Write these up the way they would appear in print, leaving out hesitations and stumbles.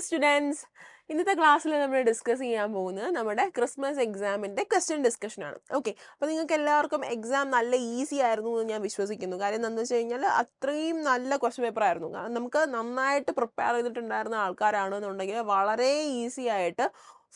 Students, ഇന്നത്തെ ക്ലാസ്സിൽ നമ്മൾ ഡിസ്കസ് ചെയ്യാൻ പോകുന്നത് നമ്മുടെ ക്രിസ്മസ് എക്സാമിൻ്റെ ക്വസ്റ്റ്യൻ ഡിസ്കഷനാണ്. ഓക്കെ, അപ്പോൾ നിങ്ങൾക്ക് എല്ലാവർക്കും എക്സാം നല്ല ഈസി ആയിരുന്നു എന്ന് ഞാൻ വിശ്വസിക്കുന്നു. കാര്യം എന്താണെന്ന് വെച്ച് കഴിഞ്ഞാൽ അത്രയും നല്ല ക്വസ്റ്റ്യൻ പേപ്പർ ആയിരുന്നു. കാരണം നമുക്ക് നന്നായിട്ട് പ്രിപ്പയർ ചെയ്തിട്ടുണ്ടായിരുന്ന ആൾക്കാരാണെന്നുണ്ടെങ്കിൽ വളരെ ഈസി ആയിട്ട്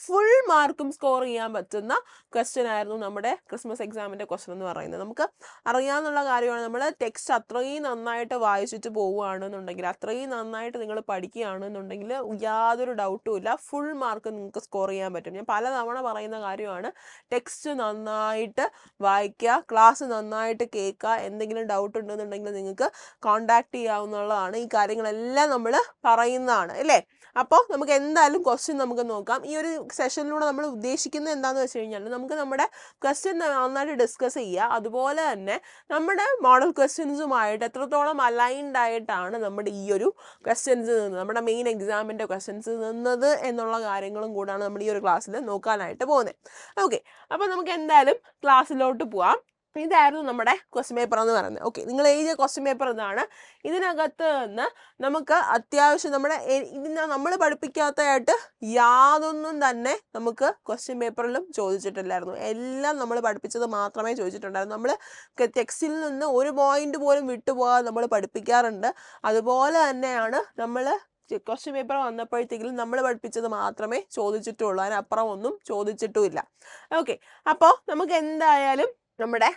ഫുൾ മാർക്കും സ്കോർ ചെയ്യാൻ പറ്റുന്ന ക്വസ്റ്റ്യൻ ആയിരുന്നു നമ്മുടെ ക്രിസ്മസ് എക്സാമിൻ്റെ ക്വസ്റ്റ്യൻ എന്ന് പറയുന്നത്. നമുക്ക് അറിയാവുന്ന കാര്യമാണ്, നമ്മൾ ടെക്സ്റ്റ് അത്രയും നന്നായിട്ട് വായിച്ചിട്ട് പോവുകയാണെന്നുണ്ടെങ്കിൽ, അത്രയും നന്നായിട്ട് നിങ്ങൾ പഠിക്കുകയാണെന്നുണ്ടെങ്കിൽ യാതൊരു ഡൗട്ടും ഇല്ല, ഫുൾ മാർക്ക് നിങ്ങൾക്ക് സ്കോർ ചെയ്യാൻ പറ്റും. ഞാൻ പലതവണ പറയുന്ന കാര്യമാണ്, ടെക്സ്റ്റ് നന്നായിട്ട് വായിക്കുക, ക്ലാസ് നന്നായിട്ട് കേൾക്കുക. എന്തെങ്കിലും ഡൗട്ട് ഉണ്ടെന്നുണ്ടെങ്കിൽ നിങ്ങൾക്ക് കോൺടാക്ട് ചെയ്യാവുന്നതാണ്. ഈ കാര്യങ്ങളെല്ലാം നമ്മൾ പറയുന്നതാണ് അല്ലേ. അപ്പോൾ നമുക്ക് എന്തായാലും ക്വസ്റ്റ്യൻ നമുക്ക് നോക്കാം. ഈ ഒരു സെഷനിലൂടെ നമ്മൾ ഉദ്ദേശിക്കുന്നത് എന്താണെന്ന് വെച്ച് കഴിഞ്ഞാൽ, നമുക്ക് നമ്മുടെ ക്വസ്റ്റ്യൻ നന്നായിട്ട് ഡിസ്കസ് ചെയ്യുക. അതുപോലെ തന്നെ നമ്മുടെ മോഡൽ ക്വസ്റ്റ്യൻസുമായിട്ട് എത്രത്തോളം അലൈൻഡ് ആയിട്ടാണ് നമ്മുടെ ഈ ഒരു ക്വസ്റ്റ്യൻസ് നിന്നത്, നമ്മുടെ മെയിൻ എക്സാമിൻ്റെ ക്വസ്റ്റ്യൻസ് നിന്നത് എന്നുള്ള കാര്യങ്ങളും കൂടാണ് നമ്മൾ ഈ ഒരു ക്ലാസ്സിൽ നോക്കാനായിട്ട് പോകുന്നത്. ഓക്കെ, അപ്പോൾ നമുക്ക് എന്തായാലും ക്ലാസ്സിലോട്ട് പോവാം. ഇതായിരുന്നു നമ്മുടെ ക്വസ്റ്റ്യൻ പേപ്പർ എന്ന് പറയുന്നത്. ഓക്കെ, നിങ്ങൾ എഴുതിയ ക്വസ്റ്റ്യൻ പേപ്പർ ഇതാണ്. ഇതിനകത്ത് നിന്ന് നമുക്ക് അത്യാവശ്യം നമ്മൾ പഠിപ്പിക്കാത്തതായിട്ട് യാതൊന്നും തന്നെ നമുക്ക് ക്വസ്റ്റ്യൻ പേപ്പറിലും ചോദിച്ചിട്ടില്ലായിരുന്നു. എല്ലാം നമ്മൾ പഠിപ്പിച്ചത് മാത്രമേ ചോദിച്ചിട്ടുണ്ടായിരുന്നു. നമ്മൾ ടെക്സ്റ്റിൽ നിന്ന് ഒരു പോയിന്റ് പോലും വിട്ടുപോകാതെ നമ്മൾ പഠിപ്പിക്കാറുണ്ട്. അതുപോലെ തന്നെയാണ് നമ്മൾ ക്വസ്റ്റ്യൻ പേപ്പർ വന്നപ്പോഴത്തേക്കും നമ്മൾ പഠിപ്പിച്ചത് മാത്രമേ ചോദിച്ചിട്ടുള്ളൂ, അതിനപ്പുറം ഒന്നും ചോദിച്ചിട്ടുമില്ല. ഓക്കെ, അപ്പോൾ നമുക്ക് എന്തായാലും നമ്മുടെ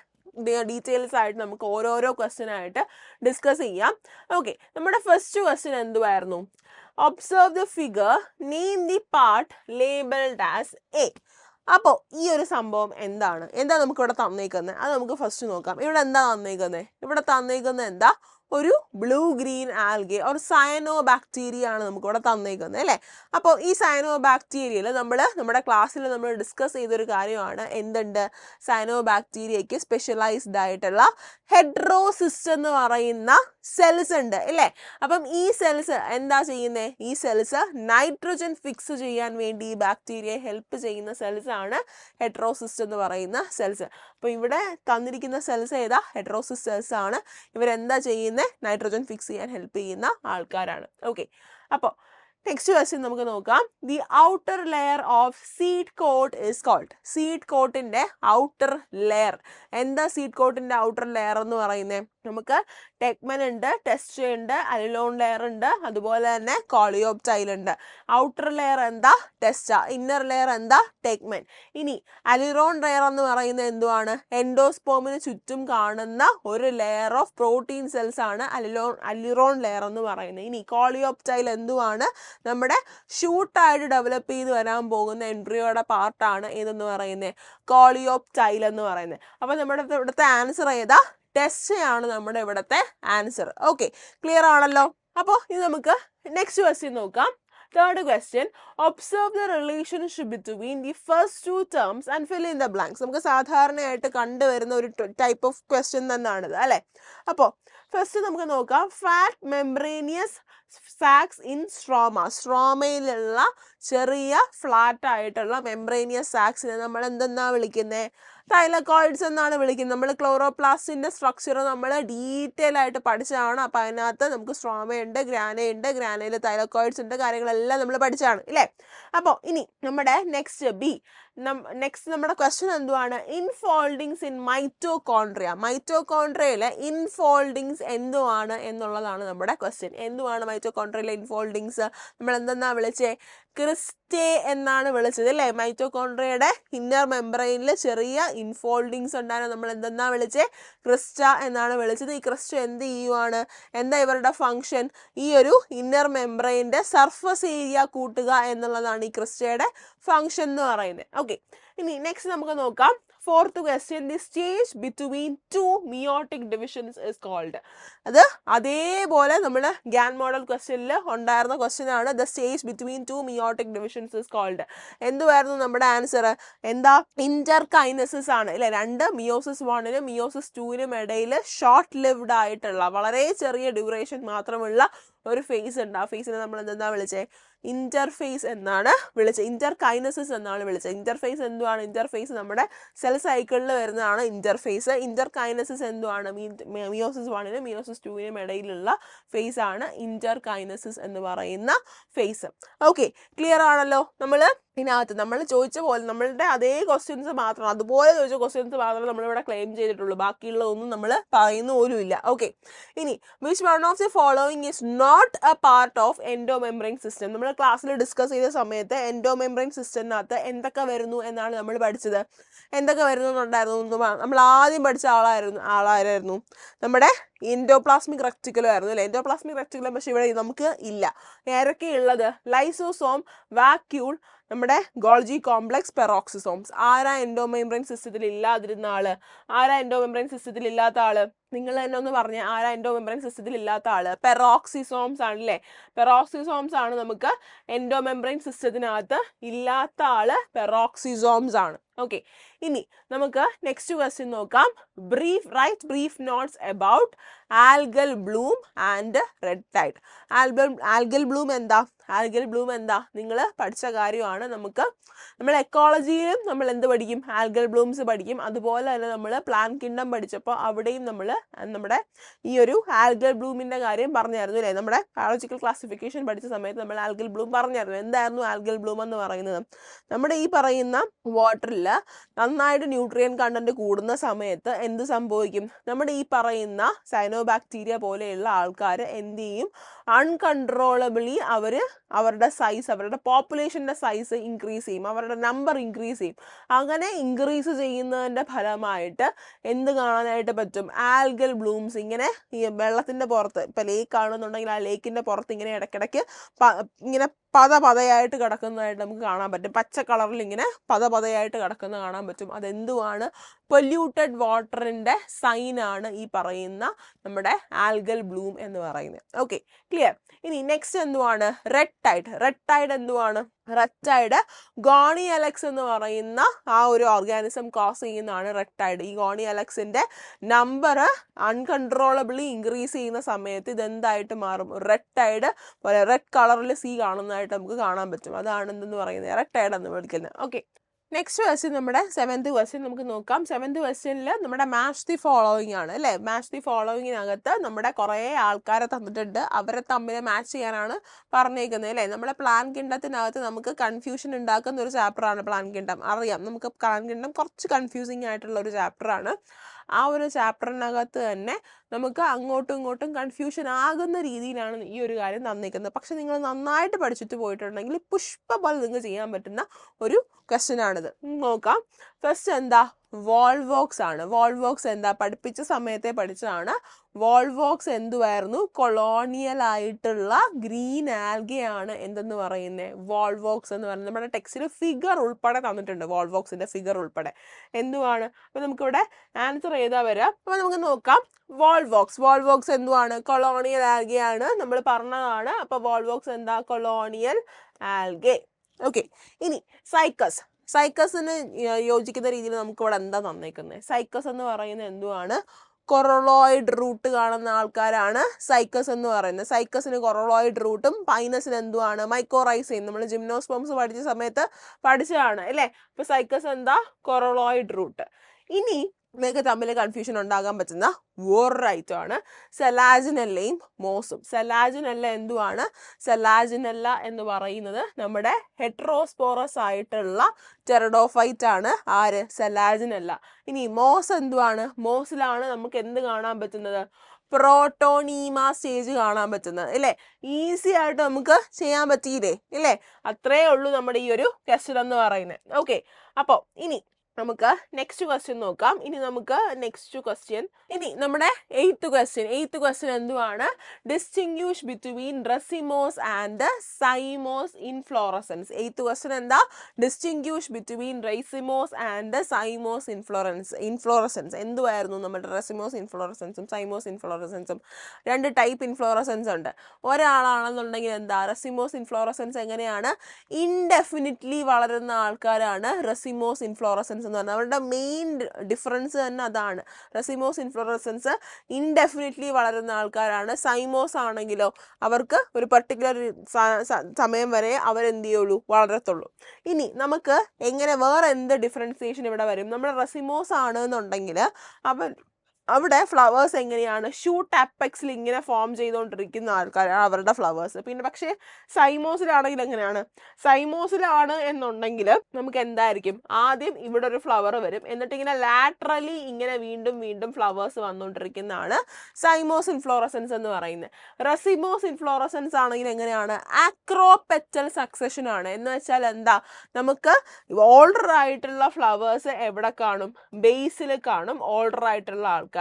ഡീറ്റെയിൽസ് ആയിട്ട് നമുക്ക് ഓരോരോ ക്വസ്റ്റ്യൻ ആയിട്ട് ഡിസ്കസ് ചെയ്യാം. ഓക്കെ, നമ്മുടെ ഫസ്റ്റ് ക്വസ്റ്റ്യൻ എന്തുവായിരുന്നു? Observe the figure, name the part labelled as A. അപ്പോൾ ഈ ഒരു സംഭവം എന്താ നമുക്ക് ഇവിടെ തന്നേക്കുന്നത്? അത് നമുക്ക് ഫസ്റ്റ് നോക്കാം. ഇവിടെ എന്താ തന്നേക്കുന്നത്? ഇവിടെ തന്നേക്കുന്നത് എന്താ? ഒരു ബ്ലൂ ഗ്രീൻ ആൽഗെ ഒരു സയനോ ബാക്ടീരിയ ആണ് നമുക്കിവിടെ തന്നേക്കുന്നത് അല്ലേ. അപ്പോൾ ഈ സയനോ ബാക്ടീരിയയിൽ നമ്മുടെ ക്ലാസ്സിൽ നമ്മൾ ഡിസ്കസ് ചെയ്തൊരു കാര്യമാണ്, എന്തുണ്ട്? സയനോ ബാക്ടീരിയയ്ക്ക് സ്പെഷ്യലൈസ്ഡ് ആയിട്ടുള്ള ഹെഡ്രോസിസ്റ്റ് എന്ന് പറയുന്ന സെൽസ് ഉണ്ട് അല്ലേ. അപ്പം ഈ സെൽസ് എന്താ ചെയ്യുന്നത്? ഈ സെൽസ് നൈട്രജൻ ഫിക്സ് ചെയ്യാൻ വേണ്ടി ഈ ബാക്ടീരിയയെ ഹെൽപ്പ് ചെയ്യുന്ന സെൽസ് ആണ് ഹെഡ്രോസിസ്റ്റ് എന്ന് പറയുന്ന സെൽസ്. അപ്പോൾ ഇവിടെ തന്നിരിക്കുന്ന സെൽസ് ഏതാ? ഹെഡ്രോസിസ്റ്റ് സെൽസ് ആണ്. ഇവരെന്താ ചെയ്യുന്നത്? നൈട്രജൻ ഫിക്സ് ചെയ്യാൻ ഹെൽപ്പ് ചെയ്യുന്ന ആൾക്കാരാണ്. ഓക്കെ, അപ്പോൾ നെക്സ്റ്റ് ക്വസ്റ്റ്യൻ നമുക്ക് നോക്കാം. The outer layer of seed coat is called. Seed കോട്ടിന്റെ ഔട്ടർ ലെയർ എന്താ? സീഡ് കോട്ടിന്റെ ഔട്ടർ ലെയർ എന്ന് പറയുന്നത് നമുക്ക് ടെഗ്മൻ ഉണ്ട്, ടെസ്റ്റ ഉണ്ട്, അലിലോൺ ലെയർ ഉണ്ട്, അതുപോലെ തന്നെ കോളിയോപ്റ്റൈൽ ഉണ്ട്. ഔട്ടർ ലെയർ എന്താ? ടെസ്റ്റ. ഇന്നർ ലെയർ എന്താ? ടെഗ്മൻ. ഇനി അലിറോൺ ലെയർ എന്ന് പറയുന്നത് എന്തുവാണ്? എൻഡോസ്പോമിന് ചുറ്റും കാണുന്ന ഒരു ലെയർ ഓഫ് പ്രോട്ടീൻ സെൽസ് ആണ് അലിറോൺ ലെയർ എന്ന് പറയുന്നത്. ഇനി കോളിയോപ്റ്റൈൽ എന്തുവാണ്? നമ്മുടെ ഷൂട്ടായിട്ട് ഡെവലപ്പ് ചെയ്ത് വരാൻ പോകുന്ന എംബ്രിയോയുടെ പാർട്ടാണ് ഏതെന്ന് പറയുന്നത്? കോളിയോപ്റ്റൈൽ എന്ന് പറയുന്നത്. അപ്പോൾ നമ്മുടെ ഇവിടുത്തെ ആൻസർ ഏതാ? ടെസ്റ്റയാണ് നമ്മുടെ ഇവിടുത്തെ ആൻസർ. ഓക്കെ, ക്ലിയർ ആണല്ലോ. അപ്പോൾ ഇത് നമുക്ക് നെക്സ്റ്റ് ക്വസ്റ്റ്യൻ നോക്കാം. Third question, observe the relationship between the first two terms and fill in the blanks. നമുക്ക് സാധാരണയായിട്ട് കണ്ടുവരുന്ന ഒരു ടൈപ്പ് ഓഫ് ക്വസ്റ്റ്യൻ തന്നെയാണിത് അല്ലേ. അപ്പോൾ ഫസ്റ്റ് നമുക്ക് നോക്കാം. Flat membranous sacs in stroma. സ്ട്രോമയിലുള്ള ചെറിയ ഫ്ലാറ്റ് ആയിട്ടുള്ള മെംബ്രേനിയസ് സാക്സിനെ നമ്മൾ എന്തെന്നാ വിളിക്കുന്നത്? തൈലക്കോയിഡ്സ് എന്നാണ് വിളിക്കുന്നത്. നമ്മൾ ക്ലോറോപ്ലാസ്റ്റിന്റെ സ്ട്രക്ചർ നമ്മൾ ഡീറ്റെയിൽ ആയിട്ട് പഠിച്ചതാണ്. അപ്പം അതിനകത്ത് നമുക്ക് സ്ട്രോമയുണ്ട്, ഗ്രാനയുണ്ട്, ഗ്രാനയിൽ തൈലക്കോയിഡ്സ് ഉണ്ട്, കാര്യങ്ങളെല്ലാം നമ്മൾ പഠിച്ചതാണ് ഇല്ലേ. അപ്പോൾ ഇനി നമ്മുടെ നെക്സ്റ്റ് ബി. നെക്സ്റ്റ് നമ്മുടെ ക്വസ്റ്റ്യൻ എന്തുവാണ്? Infoldings in mitochondria. മൈറ്റോകോൺട്രിയയിലെ ഇൻഫോൾഡിങ്സ് എന്തുവാണ് എന്നുള്ളതാണ് നമ്മുടെ ക്വസ്റ്റ്യൻ. എന്തുവാണ് മൈറ്റോകോൺട്രിയയിലെ ഇൻഫോൾഡിങ്സ്? നമ്മൾ എന്തെന്നാ വിളിച്ചേ? ക്രിസ്റ്റേ എന്നാണ് വിളിച്ചത് അല്ലേ. മൈറ്റോകോൺട്രിയയുടെ ഇന്നർ മെംബ്രെയിനിൽ ചെറിയ ഇൻഫോൾഡിങ്സ് ഉണ്ടായിരുന്നു, നമ്മൾ എന്തെന്നാ വിളിച്ചേ? ക്രിസ്റ്റ എന്നാണ് വിളിച്ചത്. ഈ ക്രിസ്റ്റ എന്ത് ചെയ്യുവാണ്? എന്താ ഇവരുടെ ഫംഗ്ഷൻ? ഈ ഒരു ഇന്നർ മെംബ്രെയിൻ്റെ സർഫസ് ഏരിയ കൂട്ടുക എന്നുള്ളതാണ് ഈ ക്രിസ്റ്റയുടെ ഫംഗ്ഷൻ എന്ന് പറയുന്നത്. ഓക്കെ, ഇനി നെക്സ്റ്റ് നമുക്ക് നോക്കാം. Fourth question, the stage between two meiotic divisions is called. അത് അതേപോലെ നമ്മൾ ഗ്യാൻ മോഡൽ ക്വസ്റ്റ്യനിൽ ഉണ്ടായിരുന്ന ക്വസ്റ്റ്യൻ ആണ്. The stage between two meiotic divisions is called. എന്തുവായിരുന്നു നമ്മുടെ ആൻസർ? എന്താ? ഇന്റർകൈനസിസ് ആണ് അല്ലെ. രണ്ട് മിയോസിസ് 1നും മിയോസിസ് 2നും ഇടയിൽ ഷോർട്ട് ലിവ്ഡ് ആയിട്ടുള്ള വളരെ ചെറിയ ഡ്യൂറേഷൻ മാത്രമുള്ള ഒരു ഫേസ് ഉണ്ട്. ആ ഫേസിനെ നമ്മൾ എന്താ വിളിച്ചേ? ഇന്റർഫേസ് എന്നാണ് വിളിച്ചത്, ഇന്റർകൈനസിസ് എന്നാണ് വിളിച്ചത്. ഇന്റർഫേസ് എന്തുവാണ്? ഇന്റർഫേസ് നമ്മുടെ സെൽ സൈക്കിളിൽ വരുന്നതാണ് ഇന്റർഫേസ്. ഇന്റർകൈനസിസ് എന്തുവാണ്? മിയോസിസ് 1നും മിയോസിസ് 2നും ഇടയിലുള്ള ഫേസ് ആണ് ഇന്റർകൈനസിസ് എന്ന് പറയുന്ന ഫേസ്. ഓക്കെ, ക്ലിയർ ആണല്ലോ? ഇതിനകത്ത് നമ്മൾ ചോദിച്ച പോലെ നമ്മളുടെ അതേ ക്വസ്റ്റ്യൻസ് മാത്രം, അതുപോലെ ചോദിച്ച ക്വസ്റ്റ്യൻസ് മാത്രമേ നമ്മളിവിടെ ക്ലെയിം ചെയ്തിട്ടുള്ളൂ, ബാക്കിയുള്ളതൊന്നും നമ്മൾ പറയുന്ന പോലും ഇല്ല. ഓക്കെ, ഇനി which one of the following is not a part of endomembrane system? നമ്മൾ ക്ലാസ്സിൽ ഡിസ്കസ് ചെയ്ത സമയത്ത് എൻഡോമെംബ്രെയിൻ സിസ്റ്റത്തിനകത്ത് എന്തൊക്കെ വരുന്നു എന്നാണ് നമ്മൾ പഠിച്ചത്. എന്തൊക്കെ വരുന്നുണ്ടായിരുന്നു? നമ്മൾ ആദ്യം പഠിച്ച ആളായിരുന്നു നമ്മുടെ എൻഡോപ്ലാസ്മിക് റെക്ടിക്കുലം ആയിരുന്നു അല്ലേ? എൻഡോപ്ലാസ്മിക് റെക്ടിക്കുലം പക്ഷെ ഇവിടെ നമുക്ക് ഇല്ല. ആരൊക്കെ ഉള്ളത്? ലൈസോസോം, വാക്യൂൾ, നമ്മുടെ ഗോൾജി കോംപ്ലക്സ്, പെറോക്സിസോംസ്. ആരാ എൻഡോമെംബ്രെയിൻ സിസ്റ്റത്തിൽ ഇല്ലാതിരുന്ന ആള്? ആരാ എൻഡോമെംബ്രെയിൻ സിസ്റ്റത്തിൽ ഇല്ലാത്ത ആള്? നിങ്ങൾ തന്നെ ഒന്ന് പറഞ്ഞ ആരാ എൻഡോമെംബ്രെയിൻ സിസ്റ്റത്തിൽ ഇല്ലാത്ത ആള്? പെറോക്സിസോംസ് ആണല്ലേ? പെറോക്സിസോംസ് ആണ് നമുക്ക് എൻഡോമെംബ്രെയിൻ സിസ്റ്റത്തിനകത്ത് ഇല്ലാത്ത ആള്, പെറോക്സിസോംസ് ആണ്. ഓക്കെ, ഇനി നമുക്ക് നെക്സ്റ്റ് ക്വസ്റ്റ്യൻ നോക്കാം. Write brief notes about algal bloom and red tide. Algal bloom എന്താ? ആൽഗൽ ബ്ലൂം എന്താ? നിങ്ങൾ പഠിച്ച കാര്യമാണ്. നമ്മൾ എക്കോളജിയിലും നമ്മൾ എന്ത് പഠിക്കും? ആൽഗൽ ബ്ലൂംസ് പഠിക്കും. അതുപോലെ തന്നെ നമ്മൾ പ്ലാന്റ് കിങ്ഡം പഠിച്ചപ്പോൾ അവിടെയും നമ്മൾ നമ്മുടെ ഈ ഒരു ആൽഗൽ ബ്ലൂമിന്റെ കാര്യം പറഞ്ഞായിരുന്നു അല്ലേ? നമ്മുടെ ബയോളജിക്കൽ ക്ലാസിഫിക്കേഷൻ പഠിച്ച സമയത്ത് നമ്മൾ ആൽഗൽ ബ്ലൂം പറഞ്ഞായിരുന്നു. എന്തായിരുന്നു ആൽഗൽ ബ്ലൂം എന്ന് പറയുന്നത്? നമ്മുടെ ഈ പറയുന്ന വാട്ടറിൽ നന്നായിട്ട് ന്യൂട്രിയൻ കണ്ടന്റ് കൂടുന്ന സമയത്ത് എന്ത് സംഭവിക്കും? നമ്മുടെ ഈ പറയുന്ന സൈനോബാക്ടീരിയ പോലെയുള്ള ആൾക്കാർ എന്ത് ചെയ്യും? അൺകൺട്രോളബിളി അവരുടെ സൈസ്, അവരുടെ പോപ്പുലേഷൻ്റെ സൈസ് ഇൻക്രീസ് ചെയ്യും, അവരുടെ നമ്പർ ഇൻക്രീസ് ചെയ്യും. അങ്ങനെ ഇൻക്രീസ് ചെയ്യുന്നതിൻ്റെ ഫലമായിട്ട് എന്ത് കാണാനായിട്ട് പറ്റും? ആൽഗൽ ബ്ലൂംസ് ഇങ്ങനെ ഈ വെള്ളത്തിൻ്റെ പുറത്ത്, ഇപ്പം ലേക്ക് ആണെന്നുണ്ടെങ്കിൽ ആ ലേക്കിൻ്റെ പുറത്ത് ഇങ്ങനെ ഇടയ്ക്കിടയ്ക്ക് ഇങ്ങനെ പതയായിട്ട് കിടക്കുന്നതായിട്ട് നമുക്ക് കാണാൻ പറ്റും. പച്ച കളറിൽ ഇങ്ങനെ പതയായിട്ട് കിടക്കുന്നത് കാണാൻ പറ്റും. അതെന്തുവാണ്? പൊല്യൂട്ടഡ് വാട്ടറിൻ്റെ സൈനാണ് ഈ പറയുന്ന നമ്മുടെ ആൽഗൽ ബ്ലൂം എന്ന് പറയുന്നത്. Okay, clear. ഇനി നെക്സ്റ്റ് എന്തുവാണ്? Red tide. റെഡ് ടൈഡ് എന്തുവാണ്? റെഡ് ടൈഡ് ഗോണി അലക്സ് എന്ന് പറയുന്ന ആ ഒരു ഓർഗാനിസം കോസ് ചെയ്യുന്നതാണ് റെഡ് ടൈഡ്. ഈ ഗോണി അലക്സിന്റെ നമ്പർ അൺകൺട്രോളബിളി ഇൻക്രീസ് ചെയ്യുന്ന സമയത്ത് ഇതെന്തായിട്ട് മാറും? റെഡ് ടൈഡ് പോലെ റെഡ് കളറിൽ സീ കാണുന്നതായിട്ട് നമുക്ക് കാണാൻ പറ്റും. അതാണ് എന്തെന്ന് പറയുന്നത്? റെഡ് ടൈഡ് എന്ന് വിളിക്കുന്നത്. ഓക്കെ, നെക്സ്റ്റ് ക്വസ്റ്റ്യൻ നമ്മുടെ 7th ക്വസ്റ്റ്യൻ നമുക്ക് നോക്കാം. 7th ക്വസ്റ്റ്യനിൽ നമ്മുടെ മാച്ച് ദി ഫോളോവിങ് ആണ് അല്ലേ? മാച്ച് ദി ഫോളോവിങ്ങിനകത്ത് നമ്മുടെ കുറേ ആൾക്കാരെ തന്നിട്ടുണ്ട്, അവരെ തമ്മിൽ മാച്ച് ചെയ്യാനാണ് പറഞ്ഞേക്കുന്നത് അല്ലേ? നമ്മുടെ പ്ലാൻ കിണ്ടത്തിനകത്ത് നമുക്ക് കൺഫ്യൂഷൻ ഉണ്ടാക്കുന്ന ഒരു ചാപ്റ്ററാണ് പ്ലാൻ കിണ്ടം. അറിയാം, നമുക്ക് പ്ലാൻ കിണ്ടം കുറച്ച് കൺഫ്യൂസിങ് ആയിട്ടുള്ള ഒരു ചാപ്റ്ററാണ്. ആ ഒരു ചാപ്റ്ററിനകത്ത് തന്നെ നമുക്ക് അങ്ങോട്ടും ഇങ്ങോട്ടും കൺഫ്യൂഷൻ ആകുന്ന രീതിയിലാണ് ഈ ഒരു കാര്യം തന്നിരിക്കുന്നത്. പക്ഷെ നിങ്ങൾ നന്നായിട്ട് പഠിച്ചിട്ട് പോയിട്ടുണ്ടെങ്കിൽ പുഷ്പ പോലെ നിങ്ങൾക്ക് ചെയ്യാൻ പറ്റുന്ന ഒരു ക്വസ്റ്റ്യൻ ആണിത്. നോക്കാം. ഫസ്റ്റ് എന്താ? വോൾവോക്സ് ആണ്. വോൾവോക്സ് എന്താ? പഠിപ്പിച്ച സമയത്തെ പഠിച്ചതാണ്. വോൾവോക്സ് എന്തുവായിരുന്നു? കൊളോണിയൽ ആയിട്ടുള്ള ഗ്രീൻ ആൽഗയാണ് എന്തെന്ന് പറയുന്നത്? വോൾവോക്സ് എന്ന് പറയുന്നത്. നമ്മുടെ ടെക്സ്റ്റിൽ ഫിഗർ ഉൾപ്പെടെ തന്നിട്ടുണ്ട്, വോൾവോക്സിന്റെ ഫിഗർ ഉൾപ്പെടെ. എന്തുവാണ്? അപ്പൊ നമുക്കിവിടെ ആൻസർ ചെയ്താൽ വരാം. അപ്പൊ നമുക്ക് നോക്കാം. വോൾവോക്സ് എന്തുവാണ്? കൊളോണിയൽ ആൽഗയാണ്, നമ്മൾ പറഞ്ഞതാണ്. അപ്പൊ വോൾവോക്സ് എന്താ? Colonial algae. ഓക്കെ, ഇനി സൈക്കസിന് യോജിക്കുന്ന രീതിയിൽ നമുക്ക് ഇവിടെ എന്താ തന്നേക്കുന്നത്? സൈക്കസ് എന്ന് പറയുന്നത് എന്തുവാണ്? കൊറോളോയിഡ് റൂട്ട് കാണുന്ന ആൾക്കാരാണ് സൈക്കസ് എന്ന് പറയുന്നത്. സൈക്കസിന് കൊറോളോയിഡ് റൂട്ടും പൈനസിന് എന്തുവാണ്? മൈക്കോറൈസയും. നമ്മൾ ജിംനോസ്പേംസ് പഠിച്ച സമയത്ത് പഠിച്ചതാണ് അല്ലേ? അപ്പൊ സൈക്കസ് എന്താ? കൊറോളോയിഡ് റൂട്ട്. ഇനി നിങ്ങൾക്ക് തമ്മിൽ കൺഫ്യൂഷൻ ഉണ്ടാകാൻ പറ്റുന്ന വേറൊരു ഐറ്റം ആണ് സെലാജിനെല്ലയും മോസും. സെലാജിനെല്ല എന്തുവാണ്? സെലാജിനെല്ല എന്ന് പറയുന്നത് നമ്മുടെ ഹെട്രോസ്പോറസ് ആയിട്ടുള്ള ടെറഡോഫൈറ്റ് ആണ്. ആര്? സെലാജിനെല്ല. ഇനി മോസ് എന്തുവാണ്? മോസിലാണ് നമുക്ക് എന്ത് കാണാൻ പറ്റുന്നത്? പ്രോട്ടോണീമ സ്റ്റേജ് കാണാൻ പറ്റുന്നത് അല്ലേ? ഈസി ആയിട്ട് നമുക്ക് ചെയ്യാൻ പറ്റിയില്ലേ ഇല്ലേ? അത്രേ ഉള്ളൂ നമ്മുടെ ഈ ഒരു ക്വസ്റ്റ്യൻ എന്ന് പറയുന്നത്. ഓക്കെ, അപ്പോൾ ഇനി നമുക്ക് നെക്സ്റ്റ് ക്വസ്റ്റ്യൻ നോക്കാം. ഇനി നമ്മുടെ 8th ക്വസ്റ്റ്യൻ എന്തുവാണ്? Distinguish between racemose and cymose inflorescence. 8th question എന്താ? Distinguish between racemose and cymose inflorescence. എന്തുവായിരുന്നു നമ്മുടെ റെസിമോസ് ഇൻഫ്ലോറസൻസും സൈമോസ് ഇൻഫ്ലോറസൻസും? 2 ടൈപ്പ് ഇൻഫ്ലോറസൻസ് ഉണ്ട്. ഒരാളാണെന്നുണ്ടെങ്കിൽ എന്താ? റെസിമോസ് ഇൻഫ്ലോറസൻസ് എങ്ങനെയാണ്? ഇൻഡെഫിനിറ്റ്ലി വളരുന്ന ആൾക്കാരാണ് റെസിമോസ് ഇൻഫ്ലോറസൻസ് ഇൻഫ്ലോറസൻസ് എന്ന് പറഞ്ഞാൽ അവരുടെ മെയിൻ ഡിഫറൻസ് തന്നെ അതാണ്. റസിമോസ് ഇൻഫ്ലോറസൻസ് ഇൻഡെഫിനിറ്റ്ലി വളരുന്ന ആൾക്കാരാണ്. സൈമോസ് ആണെങ്കിലോ അവർക്ക് ഒരു പർട്ടിക്കുലർ സമയം വരെ അവരെന്ത് ചെയ്യുള്ളൂ, വളരത്തുള്ളൂ. ഇനി നമുക്ക് എങ്ങനെ വേറെ എന്ത് ഡിഫറൻസിയേഷൻ ഇവിടെ വരും? നമ്മുടെ റസിമോസ് ആണ് എന്നുണ്ടെങ്കിൽ അവിടെ ഫ്ലവേഴ്സ് എങ്ങനെയാണ്, ഷൂട്ട് അപ്പെക്സിൽ ഇങ്ങനെ ഫോം ചെയ്തുകൊണ്ടിരിക്കുന്ന ആൾക്കാരാണ് അവരുടെ ഫ്ലവേഴ്സ്. പിന്നെ പക്ഷേ സൈമോസിലാണെങ്കിൽ എങ്ങനെയാണ്? സൈമോസിലാണ് എന്നുണ്ടെങ്കിൽ നമുക്ക് എന്തായിരിക്കും, ആദ്യം ഇവിടെ ഒരു ഫ്ലവർ വരും, എന്നിട്ട് ഇങ്ങനെ ലാറ്ററലി ഇങ്ങനെ വീണ്ടും വീണ്ടും ഫ്ലവേഴ്സ് വന്നുകൊണ്ടിരിക്കുന്നതാണ് സൈമോസ് ഇൻഫ്ലോറസൻസ് എന്ന് പറയുന്നത്. റസിമോസ് ഇൻഫ്ലോറസൻസ് ആണെങ്കിൽ എങ്ങനെയാണ്? ആക്രോപെറ്റൽ സക്സഷൻ ആണ്. എന്ന് വെച്ചാൽ എന്താ, നമുക്ക് ഓൾഡർ ആയിട്ടുള്ള ഫ്ലവേഴ്സ് എവിടെ കാണും? ബേസിൽ കാണും ഓൾഡർ ആയിട്ടുള്ള ആൾക്കാർ.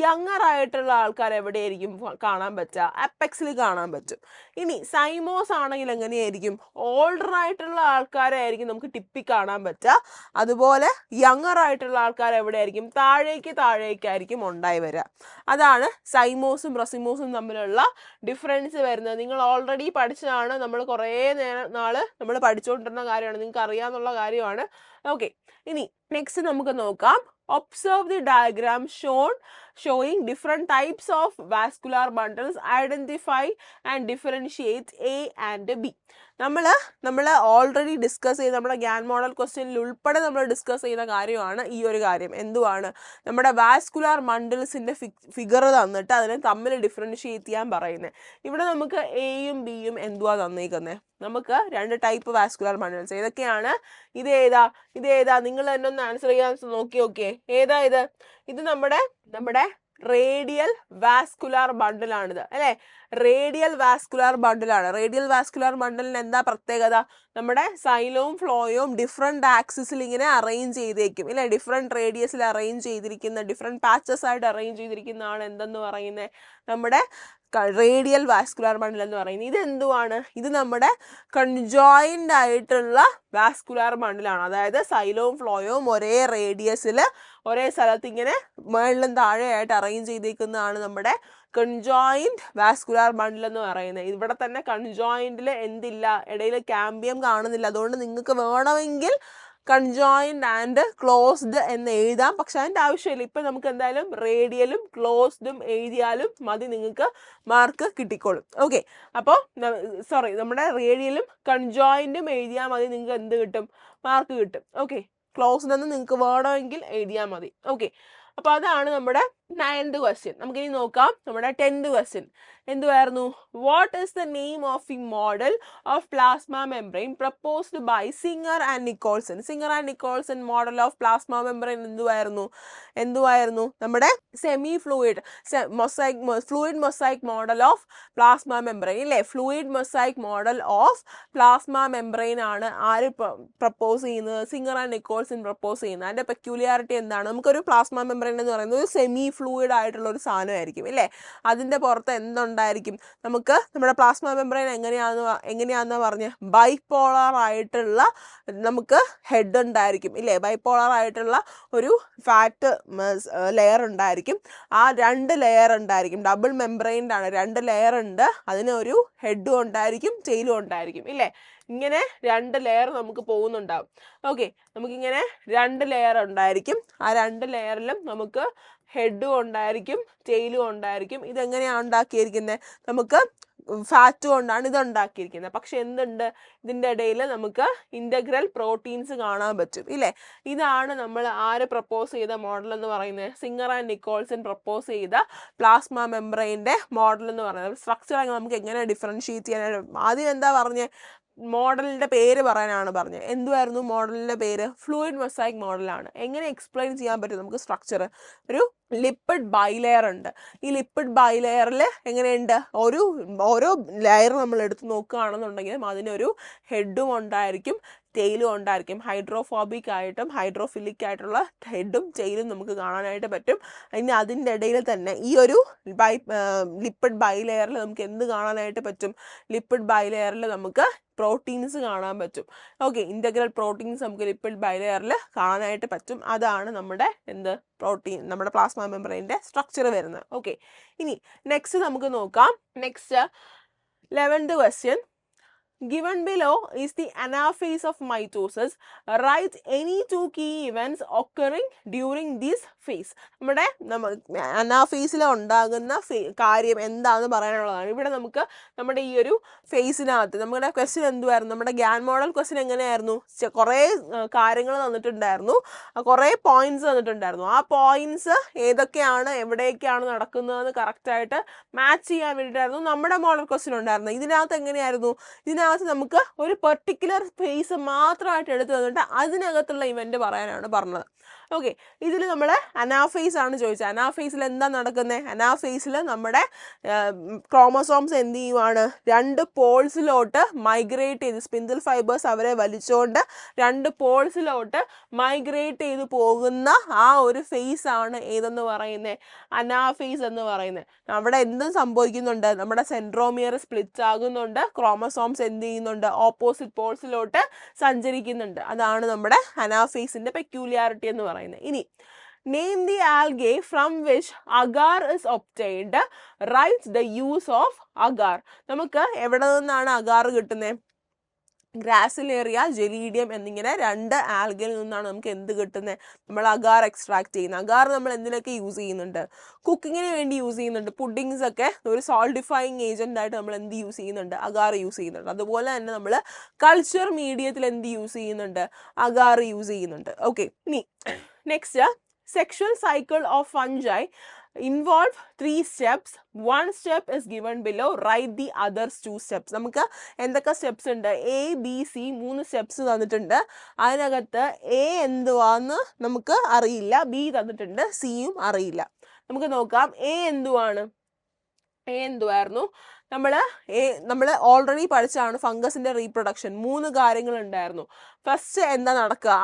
യങ്ങർ ആയിട്ടുള്ള ആൾക്കാർ എവിടെയായിരിക്കും കാണാൻ പറ്റുക? അപ്പെക്സിൽ കാണാൻ പറ്റും. ഇനി സൈമോസ് ആണെങ്കിൽ എങ്ങനെയായിരിക്കും? ഓൾഡർ ആയിട്ടുള്ള ആൾക്കാരെ ആയിരിക്കും നമുക്ക് ടിപ്പിൽ കാണാൻ പറ്റുക. അതുപോലെ യങ്ങർ ആയിട്ടുള്ള ആൾക്കാർ എവിടെയായിരിക്കും? താഴേക്കായിരിക്കും ഉണ്ടായി വരിക. അതാണ് സൈമോസും റസിമോസും തമ്മിലുള്ള ഡിഫറൻസ് വരുന്നത്. നിങ്ങൾ ഓൾറെഡി പഠിച്ചതാണ്, നമ്മൾ കുറേ നാള് നമ്മൾ പഠിച്ചുകൊണ്ടിരുന്ന കാര്യമാണ്, നിങ്ങൾക്ക് അറിയാവുന്ന കാര്യമാണ്. ഓക്കെ, ഇനി നെക്സ്റ്റ് നമുക്ക് നോക്കാം. Observe the diagram showing different types of vascular bundles. Identify and differentiate A and B. നമ്മൾ ഓൾറെഡി ഡിസ്കസ് ചെയ്ത് നമ്മുടെ ഗ്യാൻ മോഡൽ ക്വസ്റ്റ്യനിൽ ഉൾപ്പെടെ നമ്മൾ ഡിസ്കസ് ചെയ്യുന്ന കാര്യമാണ് ഈ ഒരു കാര്യം. എന്തുവാണ്? നമ്മുടെ വാസ്കുലാർ മണ്ടിൽസിൻ്റെ ഫിഗർ തന്നിട്ട് അതിനെ തമ്മിൽ ഡിഫറൻഷിയേറ്റ് ചെയ്യാൻ പറയുന്നത്. ഇവിടെ നമുക്ക് എയും ബിയും എന്തുവാ തന്നേക്കുന്നത്? നമുക്ക് രണ്ട് ടൈപ്പ് വാസ്കുലാർ മണ്ടിൽസ്. ഏതൊക്കെയാണ്? ഇതേതാ? നിങ്ങൾ തന്നെ ഒന്ന് ആൻസർ ചെയ്യാൻ നോക്കി. ഏതാ ഇത്? ഇത് നമ്മുടെ റേഡിയൽ വാസ്കുലാർ ബണ്ടിലാണിത്, അല്ലേ? റേഡിയൽ വാസ്കുലാർ ബണ്ടിലാണ്. റേഡിയൽ വാസ്കുലാർ ബണ്ടിലിന് എന്താ പ്രത്യേകത? നമ്മുടെ സൈലോവും ഫ്ലോയും ഡിഫറെൻറ്റ് ആക്സിസിൽ ഇങ്ങനെ അറേഞ്ച് ചെയ്തേക്കും, ഇല്ലേ? ഡിഫറെൻറ്റ് റേഡിയസിൽ അറേഞ്ച് ചെയ്തിരിക്കുന്ന, ഡിഫറെൻറ്റ് പാച്ചസ് ആയിട്ട് അറേഞ്ച് ചെയ്തിരിക്കുന്നതാണ് എന്തെന്ന് പറയുന്നത്? നമ്മുടെ റേഡിയൽ വാസ്കുലാർ ബണ്ടിൽ എന്ന് പറയുന്നത്. ഇതെന്തുവാണ്? ഇത് നമ്മുടെ കൺജോയിൻ്റ് ആയിട്ടുള്ള വാസ്കുലാർ ബണ്ടിലാണ്. അതായത് സൈലോവും ഫ്ലോയും ഒരേ റേഡിയസിൽ ഒരേ സ്ഥലത്ത് ഇങ്ങനെ മുകളിലും താഴെയായിട്ട് അറേഞ്ച് ചെയ്തേക്കുന്നതാണ് നമ്മുടെ കൺജോയിൻറ്റ് വാസ്കുലാർ ബണ്ടിൽ എന്ന് പറയുന്നത്. ഇവിടെ തന്നെ കൺജോയിൻറ്റിൽ എന്തില്ല, ഇടയിൽ കാമ്പിയം കാണുന്നില്ല. അതുകൊണ്ട് നിങ്ങൾക്ക് വേണമെങ്കിൽ കൺജോയിൻറ്റ് ആൻഡ് ക്ലോസ്ഡ് എന്ന് എഴുതാം, പക്ഷെ അതിൻ്റെ ആവശ്യമില്ല. ഇപ്പം നമുക്ക് എന്തായാലും റേഡിയലും ക്ലോസ്ഡും എഴുതിയാലും മതി, നിങ്ങൾക്ക് മാർക്ക് കിട്ടിക്കോളും. ഓക്കെ, അപ്പോൾ നമ്മുടെ റേഡിയലും കൺജോയിൻറ്റും എഴുതിയാൽ മതി, നിങ്ങൾക്ക് എന്ത് കിട്ടും? മാർക്ക് കിട്ടും. ഓക്കെ, ക്ലോസ്ഡ് എന്ന് നിങ്ങൾക്ക് വേണമെങ്കിൽ എഴുതിയാൽ മതി. ഓക്കെ, അപ്പോൾ അതാണ് നമ്മുടെ 9th ക്വസ്റ്റ്യൻ. നമുക്കിനി നോക്കാം നമ്മുടെ 10th ക്വസ്റ്റ്യൻ. എന്തുവായിരുന്നു? What is the name of the model of plasma membrane proposed by Singer and Nicolson? Singer and Nicolson model of plasma membrane എന്തുവായിരുന്നു? നമ്മുടെ semi fluid mosaic model of plasma membrane, ഇല്ലേ? Fluid mosaic model of plasma membrane ആണ് ആര് propose ചെയ്യുന്നത്? Singer and Nicholson propose ചെയ്യുന്നത്. അതിൻ്റെ peculiarity എന്താണ്? നമുക്കൊരു പ്ലാസ്മ മെംബ്രെയിൻ എന്ന് പറയുന്നത് ഒരു സെമി ഫ്ലൂയിഡ് ആയിട്ടുള്ള ഒരു സാധനമായിരിക്കും, ഇല്ലേ? അതിൻ്റെ പുറത്ത് എന്തുണ്ടായിരിക്കും? നമുക്ക് നമ്മുടെ പ്ലാസ്മ മെംബ്രെയിൻ എങ്ങനെയാണെന്ന് പറഞ്ഞ് ബൈപോളർ ആയിട്ടുള്ള നമുക്ക് ഹെഡ് ഉണ്ടായിരിക്കും, ഇല്ലേ? ബൈപോളർ ആയിട്ടുള്ള ഒരു ഫാറ്റ് ലെയർ ഉണ്ടായിരിക്കും. ആ 2 ലെയർ ഉണ്ടായിരിക്കും. ഡബിൾ മെംബ്രെയിൻ്റെ ആണ്, 2 ലെയർ ഉണ്ട്. അതിനൊരു ഹെഡും ഉണ്ടായിരിക്കും, ടെയിലും ഉണ്ടായിരിക്കും, ഇല്ലേ? ഇങ്ങനെ 2 ലെയർ നമുക്ക് പോകുന്നുണ്ടാവും. ഓക്കെ, നമുക്കിങ്ങനെ 2 ലെയർ ഉണ്ടായിരിക്കും. ആ 2 ലെയറിലും നമുക്ക് ഹെഡും ഉണ്ടായിരിക്കും, ടെയിലും ഉണ്ടായിരിക്കും. ഇതെങ്ങനെയാണ് ഉണ്ടാക്കിയിരിക്കുന്നത്? നമുക്ക് ഫാറ്റ് കൊണ്ടാണ് ഇത് ഉണ്ടാക്കിയിരിക്കുന്നത്. പക്ഷെ എന്തുണ്ട്? ഇതിൻ്റെ ഇടയിൽ നമുക്ക് ഇൻ്റഗ്രൽ പ്രോട്ടീൻസ് കാണാൻ പറ്റും, ഇല്ലേ? ഇതാണ് നമ്മൾ ആര് പ്രപ്പോസ് ചെയ്ത മോഡൽ എന്ന് പറയുന്നത്? സിംഗർ ആൻഡ് നിക്കോൾസൺ പ്രപ്പോസ് ചെയ്ത പ്ലാസ്മ മെംബ്രെയിൻ്റെ മോഡൽ എന്ന് പറയുന്നത്. സ്ട്രക്ചർ നമുക്ക് എങ്ങനെ ഡിഫറൻഷിയേറ്റ് ചെയ്യാനായിട്ട് ആദ്യം എന്താ പറഞ്ഞത്? മോഡലിൻ്റെ പേര് പറയാനാണ് പറഞ്ഞത്. എന്തുവായിരുന്നു മോഡലിൻ്റെ പേര്? ഫ്ലൂയിഡ് മൊസൈക്ക് മോഡലാണ്. എങ്ങനെ എക്സ്പ്ലെയിൻ ചെയ്യാൻ പറ്റും നമുക്ക് സ്ട്രക്ചർ? ഒരു ലിപ്പിഡ് ബൈലെയർ ഉണ്ട്. ഈ ലിപ്പിഡ് ബൈലെയറിൽ എങ്ങനെയുണ്ട്? ഓരോ ലെയർ നമ്മൾ എടുത്ത് നോക്കുകയാണെന്നുണ്ടെങ്കിലും അതിനൊരു ഹെഡും ഉണ്ടായിരിക്കും, ടെയിലും ഉണ്ടായിരിക്കും. ഹൈഡ്രോഫോബിക് ആയിട്ടും ഹൈഡ്രോഫിലിക് ആയിട്ടുള്ള ഹെഡും ടെയിലും നമുക്ക് കാണാനായിട്ട് പറ്റും. ഇനി അതിൻ്റെ ഇടയിൽ തന്നെ ഈ ഒരു ലിപ്പിഡ് ബൈലെയറിൽ നമുക്ക് എന്ത് കാണാനായിട്ട് പറ്റും? ലിപ്പിഡ് ബൈലെയറിൽ നമുക്ക് പ്രോട്ടീൻസ് കാണാൻ പറ്റും. ഓക്കെ, ഇൻ്റഗ്രൽ പ്രോട്ടീൻസ് നമുക്ക് ലിപ്പിഡ് ബൈലെയറിൽ കാണാനായിട്ട് പറ്റും. അതാണ് നമ്മുടെ നമ്മുടെ പ്ലാസ്മ മെംബ്രെയിൻ്റെ സ്ട്രക്ചർ വരുന്നത്. ഓക്കെ, ഇനി നെക്സ്റ്റ് നമുക്ക് നോക്കാം. Next 11th question. Given below is the anaphase of mitosis. Write any two key events occurring during this phase. നമ്മുടെ അനാഫേസിൽ ഉണ്ടാകുന്ന കാര്യം എന്താണെന്ന് പറയാനുള്ളതാണ്. ഇവിടെ നമുക്ക് നമ്മുടെ ഈ ഒരു ഫേസിനകത്ത് നമ്മുടെ ക്വസ്റ്റ്യൻ എന്തുവായിരുന്നു? നമ്മുടെ ഗ്യാൻ മോഡൽ ക്വസ്റ്റ്യൻ എങ്ങനെയായിരുന്നു? കുറേ കാര്യങ്ങൾ തന്നിട്ടുണ്ടായിരുന്നു, കുറേ പോയിന്റ്സ് തന്നിട്ടുണ്ടായിരുന്നു. ആ പോയിന്റ്സ് ഏതൊക്കെയാണ്, എവിടെയൊക്കെയാണ് നടക്കുന്നതെന്ന് കറക്റ്റായിട്ട് മാച്ച് ചെയ്യാൻ വേണ്ടിയിട്ടായിരുന്നു നമ്മുടെ മോഡൽ ക്വസ്റ്റ്യൻ ഉണ്ടായിരുന്നത്. ഇതിനകത്ത് എങ്ങനെയായിരുന്നു? ഇതിനകത്ത് നമുക്ക് ഒരു പെർട്ടിക്കുലർ ഫേസ് മാത്രമായിട്ട് എടുത്തു തന്നിട്ട് അതിനകത്തുള്ള ഇവന്റ് പറയാനാണ് പറഞ്ഞത്. ഓക്കെ, ഇതിൽ നമ്മൾ അനാഫേസ് ആണ് ചോദിച്ചത്. അനാഫേസിൽ എന്താ നടക്കുന്നത്? അനാഫേസിൽ നമ്മുടെ ക്രോമസോംസ് എന്ത് ചെയ്യുവാണ്? രണ്ട് പോൾസിലോട്ട് മൈഗ്രേറ്റ് ചെയ്ത്, സ്പിൻഡിൽ ഫൈബേഴ്സ് അവരെ വലിച്ചുകൊണ്ട് രണ്ട് പോൾസിലോട്ട് മൈഗ്രേറ്റ് ചെയ്ത് പോകുന്ന ആ ഒരു ഫേസ് ആണ് ഏതെന്ന് പറയുന്നത്? അനാഫേസ് എന്ന് പറയുന്നത്. അവിടെ എന്തും സംഭവിക്കുന്നുണ്ട്? നമ്മുടെ സെൻട്രോമിയർ സ്പ്ലിറ്റ് ആകുന്നുണ്ട്, ക്രോമസോംസ് എന്ത് ചെയ്യുന്നുണ്ട്? ഓപ്പോസിറ്റ് പോൾസിലോട്ട് സഞ്ചരിക്കുന്നുണ്ട്. അതാണ് നമ്മുടെ അനാഫേസിന്റെ പെക്യൂലിയാരിറ്റി എന്ന് പറയുന്നത്. ഇനി name the algae from which agar is obtained. Write the use of agar. നമുക്ക് എവിടെ നിന്നാണ് അഗാർ കിട്ടുന്നത്? ഗ്രാസിലേറിയ, ജെലീഡിയം എന്നിങ്ങനെ രണ്ട് ആൽഗയിൽ നിന്നാണ് നമുക്ക് എന്ത് കിട്ടുന്നത്? നമ്മൾ അഗാർ എക്സ്ട്രാക്ട് ചെയ്യുന്നത്. അഗാർ നമ്മൾ എന്തിനൊക്കെ യൂസ് ചെയ്യുന്നുണ്ട്? കുക്കിങ്ങിന് വേണ്ടി യൂസ് ചെയ്യുന്നുണ്ട്. പുഡിങ്സ് ഒക്കെ ഒരു സോൾഡിഫൈങ് ഏജന്റ് ആയിട്ട് നമ്മൾ എന്ത് യൂസ് ചെയ്യുന്നുണ്ട്? അഗാർ യൂസ് ചെയ്യുന്നുണ്ട്. അതുപോലെ തന്നെ നമ്മൾ കൾച്ചർ മീഡിയത്തിൽ എന്ത് യൂസ് ചെയ്യുന്നുണ്ട്? അഗാർ യൂസ് ചെയ്യുന്നുണ്ട്. ഓക്കെ, ഇനി next, sexual cycle of fungi involve 3 steps. 1 step is given below. Write the others 2 steps. നമുക്ക് എന്തൊക്കെ സ്റ്റെപ്സ് ഉണ്ട്? A, B, C 3 സ്റ്റെപ്സ് തന്നിട്ടുണ്ട്. അതിനകത്ത് A എന്തുവാന്ന് നമുക്ക് അറിയില്ല, B തന്നിട്ടുണ്ട്, സിയും അറിയില്ല. നമുക്ക് നോക്കാം A എന്തുവാണ്. A എന്തുവായിരുന്നു? നമ്മൾ ഓൾറെഡി പഠിച്ചാണ് ഫംഗസിന്റെ റീപ്രൊഡക്ഷൻ. 3 കാര്യങ്ങൾ ഉണ്ടായിരുന്നു. ഫസ്റ്റ് എന്താ നടക്കുക?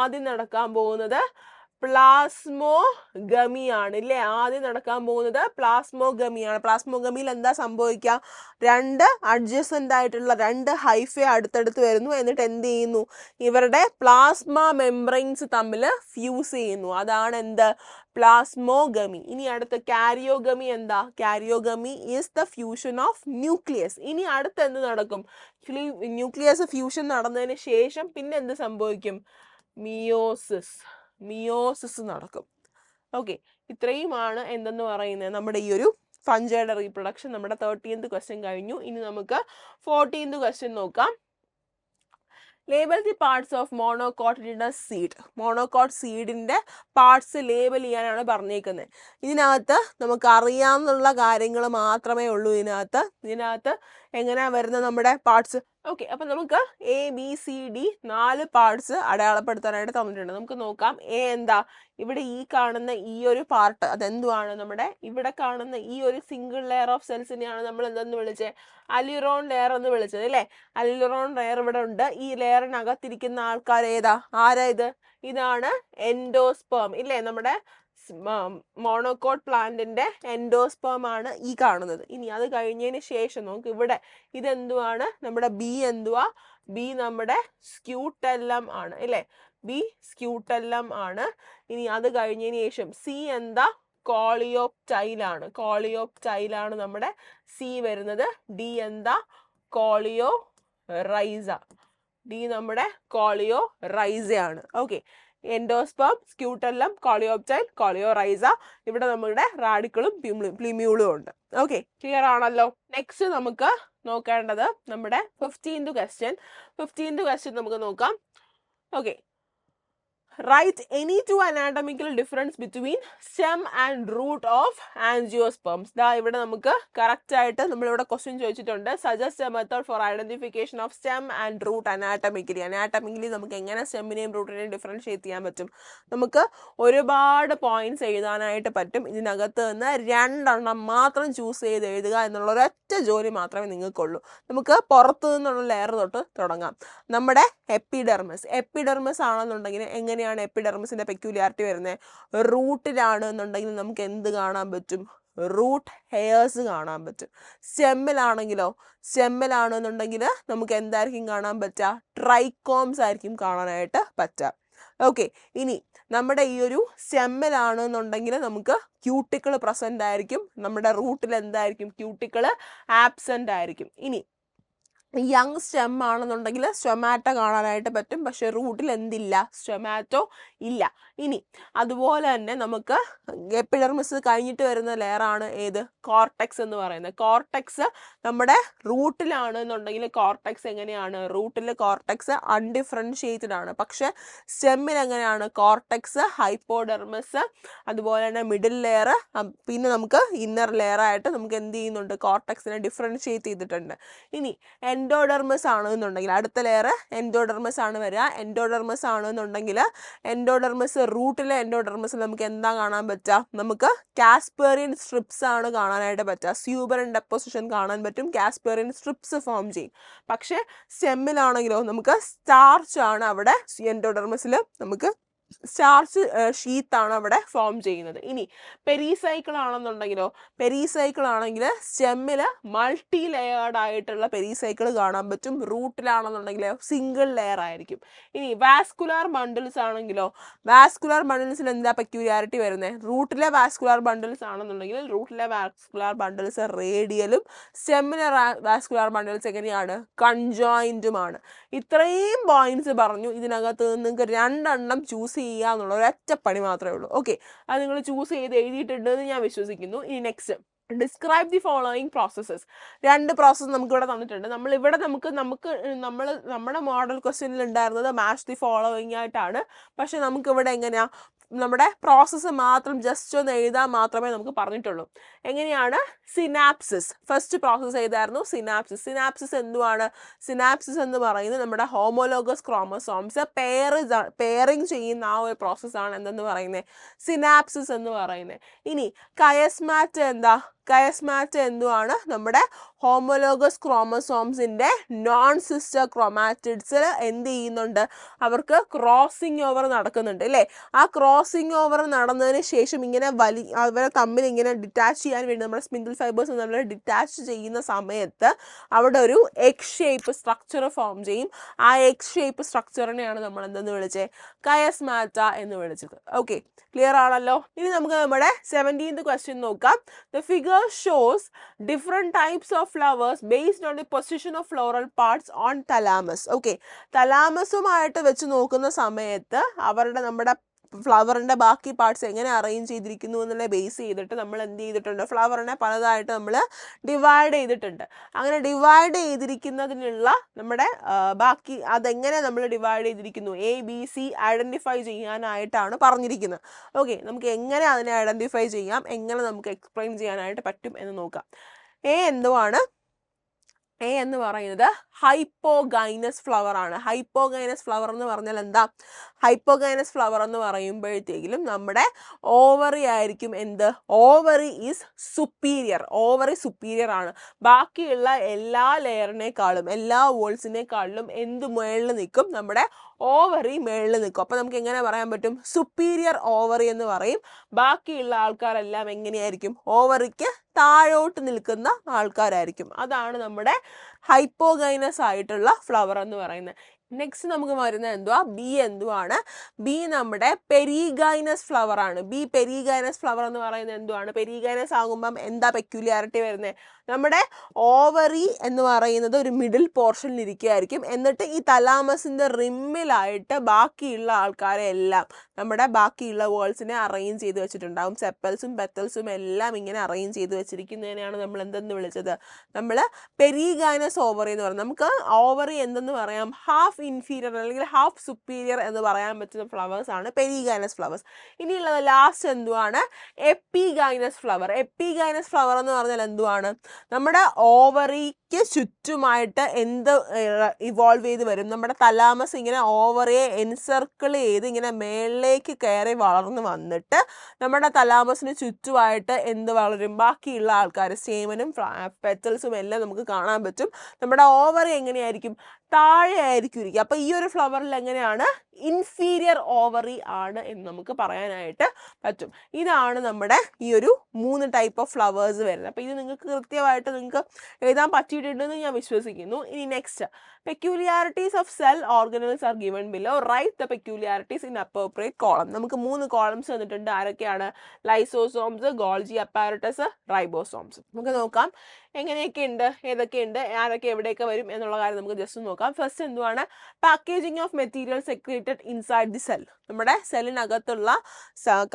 ആദ്യം നടക്കാൻ പോകുന്നത് പ്ലാസ്മോഗമി ആണ് ഇല്ലേ? ആദ്യം നടക്കാൻ പോകുന്നത് പ്ലാസ്മോഗമിയാണ്. പ്ലാസ്മോഗമിയിൽ എന്താ സംഭവിക്കുക? രണ്ട് അഡ്ജസന്റ് ആയിട്ടുള്ള രണ്ട് ഹൈഫേ അടുത്തടുത്ത് വരുന്നു. എന്നിട്ട് എന്ത് ചെയ്യുന്നു? ഇവരുടെ പ്ലാസ്മ മെംബ്രെയിൻസ് തമ്മിൽ ഫ്യൂസ് ചെയ്യുന്നു. അതാണ് എന്ത്? പ്ലാസ്മോഗമി. ഇനി അടുത്ത കാരിയോഗമി എന്താ? Karyogamy is the fusion of nucleus. ഇനി അടുത്ത് എന്ത് നടക്കും? ന്യൂക്ലിയസ് ഫ്യൂഷൻ നടന്നതിന് ശേഷം പിന്നെ എന്ത് സംഭവിക്കും? മിയോസിസ് നടക്കും. ഓക്കെ, ഇത്രയുമാണ് എന്തെന്ന് പറയുന്നത് നമ്മുടെ ഈ ഒരു ഫംഗയുടെ റീപ്രൊഡക്ഷൻ. നമ്മുടെ 30th ക്വസ്റ്റ്യൻ കഴിഞ്ഞു. ഇനി നമുക്ക് 14th ക്വസ്റ്റ്യൻ നോക്കാം. Label the parts of monocotyledonous seed. Monocot സീഡിന്റെ പാർട്സ് ലേബൽ ചെയ്യാനാണ് പറഞ്ഞേക്കുന്നത്. ഇതിനകത്ത് നമുക്ക് അറിയാവുന്ന കാര്യങ്ങൾ മാത്രമേ ഉള്ളൂ. ഇതിനകത്ത് എങ്ങനെയാ വരുന്നത് നമ്മുടെ പാർട്സ്? ഓക്കെ, അപ്പം നമുക്ക് ABCD 4 പാർട്സ് അടയാളപ്പെടുത്താനായിട്ട് തന്നിട്ടുണ്ട്. നമുക്ക് നോക്കാം. A എന്താ? ഇവിടെ ഈ കാണുന്ന ഈ ഒരു പാർട്ട് അതെന്തുവാണ്? നമ്മുടെ ഇവിടെ കാണുന്ന ഈ ഒരു സിംഗിൾ ലെയർ ഓഫ് സെൽസിനെയാണ് നമ്മൾ എന്തെന്ന് വിളിച്ചത്? അലിറോൺ ലെയർ എന്ന് വിളിച്ചത് അല്ലേ? അലിറോൺ ലെയർ ഇവിടെ ഉണ്ട്. ഈ ലെയറിനകത്തിരിക്കുന്ന ആൾക്കാർ ഏതാ? ആരാ ഇത്? ഇതാണ് എൻഡോസ്പേം ഇല്ലേ? നമ്മുടെ മോണോകോട്ട് പ്ലാന്റിന്റെ എൻഡോസ്പേം ആണ് ഈ കാണുന്നത്. ഇനി അത് കഴിഞ്ഞതിന് ശേഷം നമുക്ക് ഇവിടെ ഇതെന്തുവാണ്? നമ്മുടെ B എന്തുവാ? B നമ്മുടെ സ്ക്യൂട്ടെല്ലം ആണ് അല്ലേ? B സ്ക്യൂട്ടെല്ലം ആണ്. ഇനി അത് കഴിഞ്ഞതിന് ശേഷം C എന്താ? കോളിയോപ്റ്റൈലാണ്. കോളിയോപ്റ്റൈലാണ് നമ്മുടെ C വരുന്നത്. D എന്താ? കോളിയോറൈസ. D നമ്മുടെ കോളിയോറൈസയാണ്. Okay, endosperm, scutellum, coleoptile, coleorhiza. ഇവിടെ നമ്മുടെ റാഡിക്കളും പ്ലിമ്യൂളും ഉണ്ട്. ഓക്കെ, ക്ലിയർ ആണല്ലോ? നെക്സ്റ്റ് നമുക്ക് നോക്കേണ്ടത് നമ്മുടെ 15th ക്വസ്റ്റ്യൻ. 15th ക്വസ്റ്റ്യൻ നമുക്ക് നോക്കാം. Okay, write any two anatomical difference between stem and root of angiosperms. ദാ ഇവിടെ നമുക്ക് കറക്റ്റ് ആയിട്ട് നമ്മളിവിടെ ക്വസ്റ്റ്യൻ ചോദിച്ചിട്ടുണ്ട്. Suggest a method for identification of stem and root anatomically. Anatomically നമുക്ക് എങ്ങനെ സ്റ്റെമ്മിനെയും റൂട്ടിനെയും ഡിഫറൻഷിയേറ്റ് ചെയ്യാൻ പറ്റും? നമുക്ക് ഒരുപാട് പോയിന്റ്സ് എഴുതാനായിട്ട് പറ്റും. ഇതിനകത്ത് നിന്ന് 2 എണ്ണം മാത്രം ചൂസ് ചെയ്ത് എഴുതുക എന്നുള്ള ഒരൊറ്റ ജോലി മാത്രമേ നിങ്ങൾക്കുള്ളൂ. നമുക്ക് പുറത്തു നിന്നുള്ള ലെയർ തൊട്ട് തുടങ്ങാം. നമ്മുടെ എപ്പിഡെർമിസ് ആണെന്നുണ്ടെങ്കിൽ എങ്ങനെയാണ് എപ്പിഡെർമിസിന്റെ പെക്യൂലിയാരിറ്റി വരുന്നത്? റൂട്ടിലാണ് എന്നുണ്ടെങ്കിൽ നമുക്ക് എന്ത് കാണാൻ പറ്റും? റൂട്ട് ഹെയർസ് കാണാൻ പറ്റും. സ്റ്റെമ്മിലാണെന്നുണ്ടെങ്കിൽ നമുക്ക് എന്തായിരിക്കും കാണാൻ പറ്റുക? ട്രൈക്കോംസ് ആയിരിക്കും കാണാനായിട്ട് പറ്റുക. ഓക്കെ, ഇനി നമ്മുടെ ഈ ഒരു സ്റ്റെമ്മിലാണെന്നുണ്ടെങ്കിൽ നമുക്ക് ക്യൂട്ടിക്കിൾ പ്രസന്റ് ആയിരിക്കും. നമ്മുടെ റൂട്ടിൽ എന്തായിരിക്കും? ക്യൂട്ടിക്കിൾ ആബ്സെന്റ് ആയിരിക്കും. ഇനി യങ് സ്റ്റെം ആണെന്നുണ്ടെങ്കിൽ സ്റ്റൊമാറ്റോ കാണാനായിട്ട് പറ്റും, പക്ഷെ റൂട്ടിൽ എന്തില്ല, സ്റ്റൊമാറ്റോ ഇല്ല. ഇനി അതുപോലെ തന്നെ നമുക്ക് എപ്പിഡെർമിസ് കഴിഞ്ഞിട്ട് വരുന്ന ലെയറാണ് ഏത്, കോർട്ടെക്സ് എന്ന് പറയുന്നത്. കോർട്ടെക്സ് നമ്മുടെ റൂട്ടിലാണ് എന്നുണ്ടെങ്കിൽ കോർട്ടെക്സ് എങ്ങനെയാണ്, റൂട്ടിൽ കോർട്ടെക്സ് അൺഡിഫറൻഷിയേറ്റഡ് ആണ്. പക്ഷെ സ്റ്റെമ്മിൽ എങ്ങനെയാണ്, കോർട്ടെക്സ്, ഹൈപ്പോഡെർമിസ്, അതുപോലെ തന്നെ മിഡിൽ ലെയർ, പിന്നെ നമുക്ക് ഇന്നർ ലെയർ ആയിട്ട് നമുക്ക് എന്ത് ചെയ്യുന്നുണ്ട്, കോർട്ടെക്സിനെ ഡിഫറൻഷിയേറ്റ് ചെയ്തിട്ടുണ്ട്. ഇനി എൻഡോഡെർമസ് ആണെന്നുണ്ടെങ്കിൽ അടുത്ത ലെയർ എൻഡോഡെർമസ് ആണ് വരിക. എൻഡോഡെർമസ് ആണെന്നുണ്ടെങ്കിൽ എൻഡോഡെർമസ്, റൂട്ടിലെ എൻഡോഡെർമസ് നമുക്ക് എന്താ കാണാൻ പറ്റുക, നമുക്ക് കാസ്പേറിയൻ സ്ട്രിപ്സ് ആണ് കാണാനായിട്ട് പറ്റുക. സ്യൂബറൻ ഡെപ്പോസിഷൻ കാണാൻ പറ്റും, കാസ്പേറിയൻ സ്ട്രിപ്സ് ഫോം ചെയ്യും. പക്ഷെ സ്റ്റെമ്മിലാണെങ്കിലോ നമുക്ക് സ്റ്റാർച്ച് ആണ് അവിടെ, എൻഡോഡെർമസിൽ നമുക്ക് സ്റ്റാർച്ച് ഷീത്താണ് അവിടെ ഫോം ചെയ്യുന്നത്. ഇനി പെരിസൈക്കിൾ ആണെന്നുണ്ടെങ്കിലോ, പെരിസൈക്കിൾ ആണെങ്കിൽ സ്റ്റെമ്മിൽ മൾട്ടി ലെയേർഡ് ആയിട്ടുള്ള പെരിസൈക്കിൾ കാണാൻ പറ്റും, റൂട്ടിലാണെന്നുണ്ടെങ്കിലോ സിംഗിൾ ലെയർ ആയിരിക്കും. ഇനി വാസ്കുലാർ ബണ്ടിൽസ് ആണെങ്കിലോ, വാസ്കുലാർ ബണ്ടിൽസിൽ എന്താ പെക്യൂരിയാരിറ്റി വരുന്നത്, റൂട്ടിലെ വാസ്കുലാർ ബണ്ടിൽസ് ആണെന്നുണ്ടെങ്കിൽ റൂട്ടിലെ വാസ്കുലാർ ബണ്ടിൽസ് റേഡിയലും, സ്റ്റെമ്മിലെ വാസ്കുലാർ ബണ്ടിൽസ് എങ്ങനെയാണ്, കൺജോയിന്റുമാണ്. ഇത്രയും പോയിന്റ്സ് പറഞ്ഞു. ഇതിനകത്ത് നിങ്ങൾക്ക് 2 എണ്ണം ചൂസ് ചെയ്യുക എന്നുള്ള ഒരൊറ്റ പണി മാത്രമേ ഉള്ളൂ. ഓക്കെ, അത് നിങ്ങൾ ചൂസ് ചെയ്ത് എഴുതിയിട്ടുണ്ടെന്ന് ഞാൻ വിശ്വസിക്കുന്നു. ഇനി next, describe the following processes. 2 process നമുക്ക് ഇവിടെ തന്നിട്ടുണ്ട്. നമ്മളിവിടെ നമ്മുടെ മോഡൽ ക്വസ്റ്റ്യനിൽ ഉണ്ടായിരുന്നത് മാച്ച് ദി ഫോളോയിങ് ആയിട്ടാണ്. പക്ഷെ നമുക്കിവിടെ എങ്ങനെയാ, നമ്മുടെ പ്രോസസ്സ് മാത്രം ജസ്റ്റ് ഒന്ന് എഴുതാൻ മാത്രമേ നമുക്ക് പറഞ്ഞിട്ടുള്ളൂ. എങ്ങനെയാണ്, സിനാപ്സിസ്, ഫസ്റ്റ് പ്രോസസ്സ് ഏതായിരുന്നു, സിനാപ്സിസ്. സിനാപ്സിസ് എന്തുവാണ്, സിനാപ്സിസ് എന്ന് പറയുന്നത് നമ്മുടെ ഹോമോലോഗസ് ക്രോമസോംസ് പെയറിങ് ചെയ്യുന്ന ആ ഒരു പ്രോസസ്സാണ് എന്തെന്ന് പറയുന്നത്, സിനാപ്സിസ് എന്ന് പറയുന്നത്. ഇനി കയസ്മാറ്റ് എന്താ, കയസ്മാറ്റ് എന്തുവാണ്, നമ്മുടെ ഹോമോലോഗസ് ക്രോമസോംസിന്റെ നോൺ സിസ്റ്റർ ക്രോമാറ്റിഡ്സിൽ എന്ത് ചെയ്യുന്നുണ്ട്, അവർക്ക് ക്രോസിംഗ് ഓവർ നടക്കുന്നുണ്ട് അല്ലേ. ആ ക്രോസിംഗ് ഓവർ നടന്നതിന് ശേഷം ഇങ്ങനെ അവരെ തമ്മിൽ ഇങ്ങനെ ഡിറ്റാച്ച് ചെയ്യാൻ വേണ്ടി നമ്മുടെ സ്പിൻഡിൽ ഫൈബേഴ്സ് തമ്മിൽ ഡിറ്റാച്ച് ചെയ്യുന്ന സമയത്ത് അവിടെ ഒരു എഗ് ഷേപ്പ് സ്ട്രക്ചർ ഫോം ചെയ്യും. ആ എഗ് ഷേപ്പ് സ്ട്രക്ചറിനെയാണ് നമ്മൾ എന്തെന്ന് വിളിച്ചത്, കയസ്മാറ്റ എന്ന് വിളിച്ചത്. ഓക്കെ, ക്ലിയർ ആണല്ലോ. ഇനി നമുക്ക് നമ്മുടെ 17th ക്വസ്റ്റ്യൻ നോക്കാം. The figure shows different types of flowers based on the position of floral parts on thalamus. Okay, തലാമസുമായിട്ട് വെച്ച് നോക്കുന്ന സമയത്ത് അവരുടെ നമ്മുടെ ഫ്ലവറിൻ്റെ ബാക്കി പാർട്സ് എങ്ങനെ അറേഞ്ച് ചെയ്തിരിക്കുന്നു എന്നുള്ള ബേസ് ചെയ്തിട്ട് നമ്മൾ എന്ത് ചെയ്തിട്ടുണ്ട്, ഫ്ലവറിനെ പലതായിട്ട് നമ്മൾ ഡിവൈഡ് ചെയ്തിട്ടുണ്ട്. അങ്ങനെ ഡിവൈഡ് ചെയ്തിരിക്കുന്നതിനുള്ള നമ്മുടെ ബാക്കി അതെങ്ങനെ നമ്മൾ ഡിവൈഡ് ചെയ്തിരിക്കുന്നു, ABC ഐഡൻറ്റിഫൈ ചെയ്യാനായിട്ടാണ് പറഞ്ഞിരിക്കുന്നത്. ഓക്കെ, നമുക്ക് എങ്ങനെ അതിനെ ഐഡൻറ്റിഫൈ ചെയ്യാം, എങ്ങനെ നമുക്ക് എക്സ്പ്ലെയിൻ ചെയ്യാനായിട്ട് പറ്റും എന്ന് നോക്കാം. എ എന്ന് പറയുന്നത് ഹൈപ്പോഗൈനസ് ഫ്ലവർ ആണ്. ഹൈപ്പോഗൈനസ് ഫ്ലവർ എന്ന് പറഞ്ഞാൽ എന്താ, ഹൈപ്പോഗൈനസ് ഫ്ലവർ എന്ന് പറയുമ്പോഴത്തേക്കും നമ്മുടെ ഓവറി ആയിരിക്കും എന്ത്, ovary is superior, ovary superior ആണ്. ബാക്കിയുള്ള എല്ലാ ലെയറിനേക്കാളും എല്ലാ വോൾസിനേക്കാളിലും എന്ത് മേളിൽ നിൽക്കും, നമ്മുടെ ഓവറി മേളിൽ നിൽക്കും. അപ്പം നമുക്ക് എങ്ങനെ പറയാൻ പറ്റും, സുപ്പീരിയർ ഓവറി എന്ന് പറയും. ബാക്കിയുള്ള ആൾക്കാരെല്ലാം എങ്ങനെയായിരിക്കും, ഓവറിക്ക് താഴോട്ട് നിൽക്കുന്ന ആൾക്കാരായിരിക്കും. അതാണ് നമ്മുടെ ഹൈപ്പോഗൈനസ് ആയിട്ടുള്ള ഫ്ലവർ എന്ന് പറയുന്നത്. നെക്സ്റ്റ് നമുക്ക് വരുന്നത് എന്തുവാ, ബി എന്തുവാണ്, ബി നമ്മുടെ പെരിഗൈനസ് ഫ്ലവർ ആണ്. ബി പെരിഗൈനസ് ഫ്ലവർ എന്ന് പറയുന്നത് എന്തുവാണ്, പെരിഗൈനസ് ആകുമ്പം എന്താ പെക്യുലിയാരിറ്റി വരുന്നത്, നമ്മുടെ ഓവറി എന്ന് പറയുന്നത് ഒരു മിഡിൽ പോർഷനിൽ ഇരിക്കുകയായിരിക്കും. എന്നിട്ട് ഈ തലാമസിന്റെ റിമ്മിലായിട്ട് ബാക്കിയുള്ള ആൾക്കാരെ എല്ലാം നമ്മുടെ ബാക്കിയുള്ള വേൾഡ്സിനെ അറേഞ്ച് ചെയ്ത് വെച്ചിട്ടുണ്ടാകും. സെപ്പൽസും പെറ്റൽസും എല്ലാം ഇങ്ങനെ അറേഞ്ച് ചെയ്ത് വെച്ചിരിക്കുന്നതിനെയാണ് നമ്മൾ എന്തെന്ന് വിളിച്ചത്, നമ്മൾ പെരിഗൈനസ് ഓവറി എന്ന് പറയുന്നത്. നമുക്ക് ഓവറി എന്തെന്ന് പറയാം, ഹാഫ് ഇൻഫീരിയർ അല്ലെങ്കിൽ ഹാഫ് സുപ്പീരിയർ എന്ന് പറയാൻ പറ്റുന്ന ഫ്ലവേഴ്സ് ആണ് പെരിഗൈനസ് ഫ്ലവേഴ്സ്. ഇനിയുള്ളത് ലാസ്റ്റ് എന്തുവാണ്, എപ്പിഗൈനസ് ഫ്ലവർ. എപ്പിഗൈനസ് ഫ്ലവർ എന്ന് പറഞ്ഞാൽ എന്തുവാണ്, നമ്മുടെ ഓവറിക്ക് ചുറ്റുമായിട്ട് എന്ത് ഇവോൾവ് ചെയ്ത് വരും, നമ്മുടെ തലാമസ് ഇങ്ങനെ ഓവറിയെ എൻസർക്കിൾ ചെയ്ത് ഇങ്ങനെ മേളിലേക്ക് കയറി വളർന്ന് വന്നിട്ട് നമ്മുടെ തലാമസിന് ചുറ്റുമായിട്ട് എന്ത് വളരും, ബാക്കിയുള്ള ആൾക്കാർ സ്റ്റേമനും പെറ്റൽസും എല്ലാം നമുക്ക് കാണാൻ പറ്റും. നമ്മുടെ ഓവറി എങ്ങനെയായിരിക്കും, താഴെ ആയിരിക്കും ഇരിക്കുക. അപ്പോൾ ഈ ഒരു ഫ്ലവറിൽ എങ്ങനെയാണ്, ഇൻഫീരിയർ ഓവറി ആണ് എന്ന് നമുക്ക് പറയാനായിട്ട് പറ്റും. ഇതാണ് നമ്മുടെ ഈ ഒരു 3 ടൈപ്പ് ഓഫ് ഫ്ലവേഴ്സ് വരുന്നത്. അപ്പോൾ ഇത് നിങ്ങൾക്ക് കൃത്യമായിട്ട് നിങ്ങൾക്ക് എഴുതാൻ പറ്റിയിട്ടുണ്ടെന്ന് ഞാൻ വിശ്വസിക്കുന്നു. ഇനി next, peculiarities of cell organelles are given below. Write the peculiarities in appropriate column. നമുക്ക് 3 കോളംസ് തന്നിട്ടുണ്ട്. ആരൊക്കെയാണ്? Lysosomes, Golgi apparatus, ribosomes. നമുക്ക് നോക്കാം എങ്ങനെയൊക്കെ ഉണ്ട്, ഏതൊക്കെയുണ്ട്, ആരൊക്കെ എവിടെയൊക്കെ വരും എന്നുള്ള കാര്യം നമുക്ക് ജസ്റ്റ് നോക്കാം. ഫസ്റ്റ് എന്തുവാണ്? Packaging of material secreted inside the cell. നമ്മുടെ സെല്ലിനകത്തുള്ള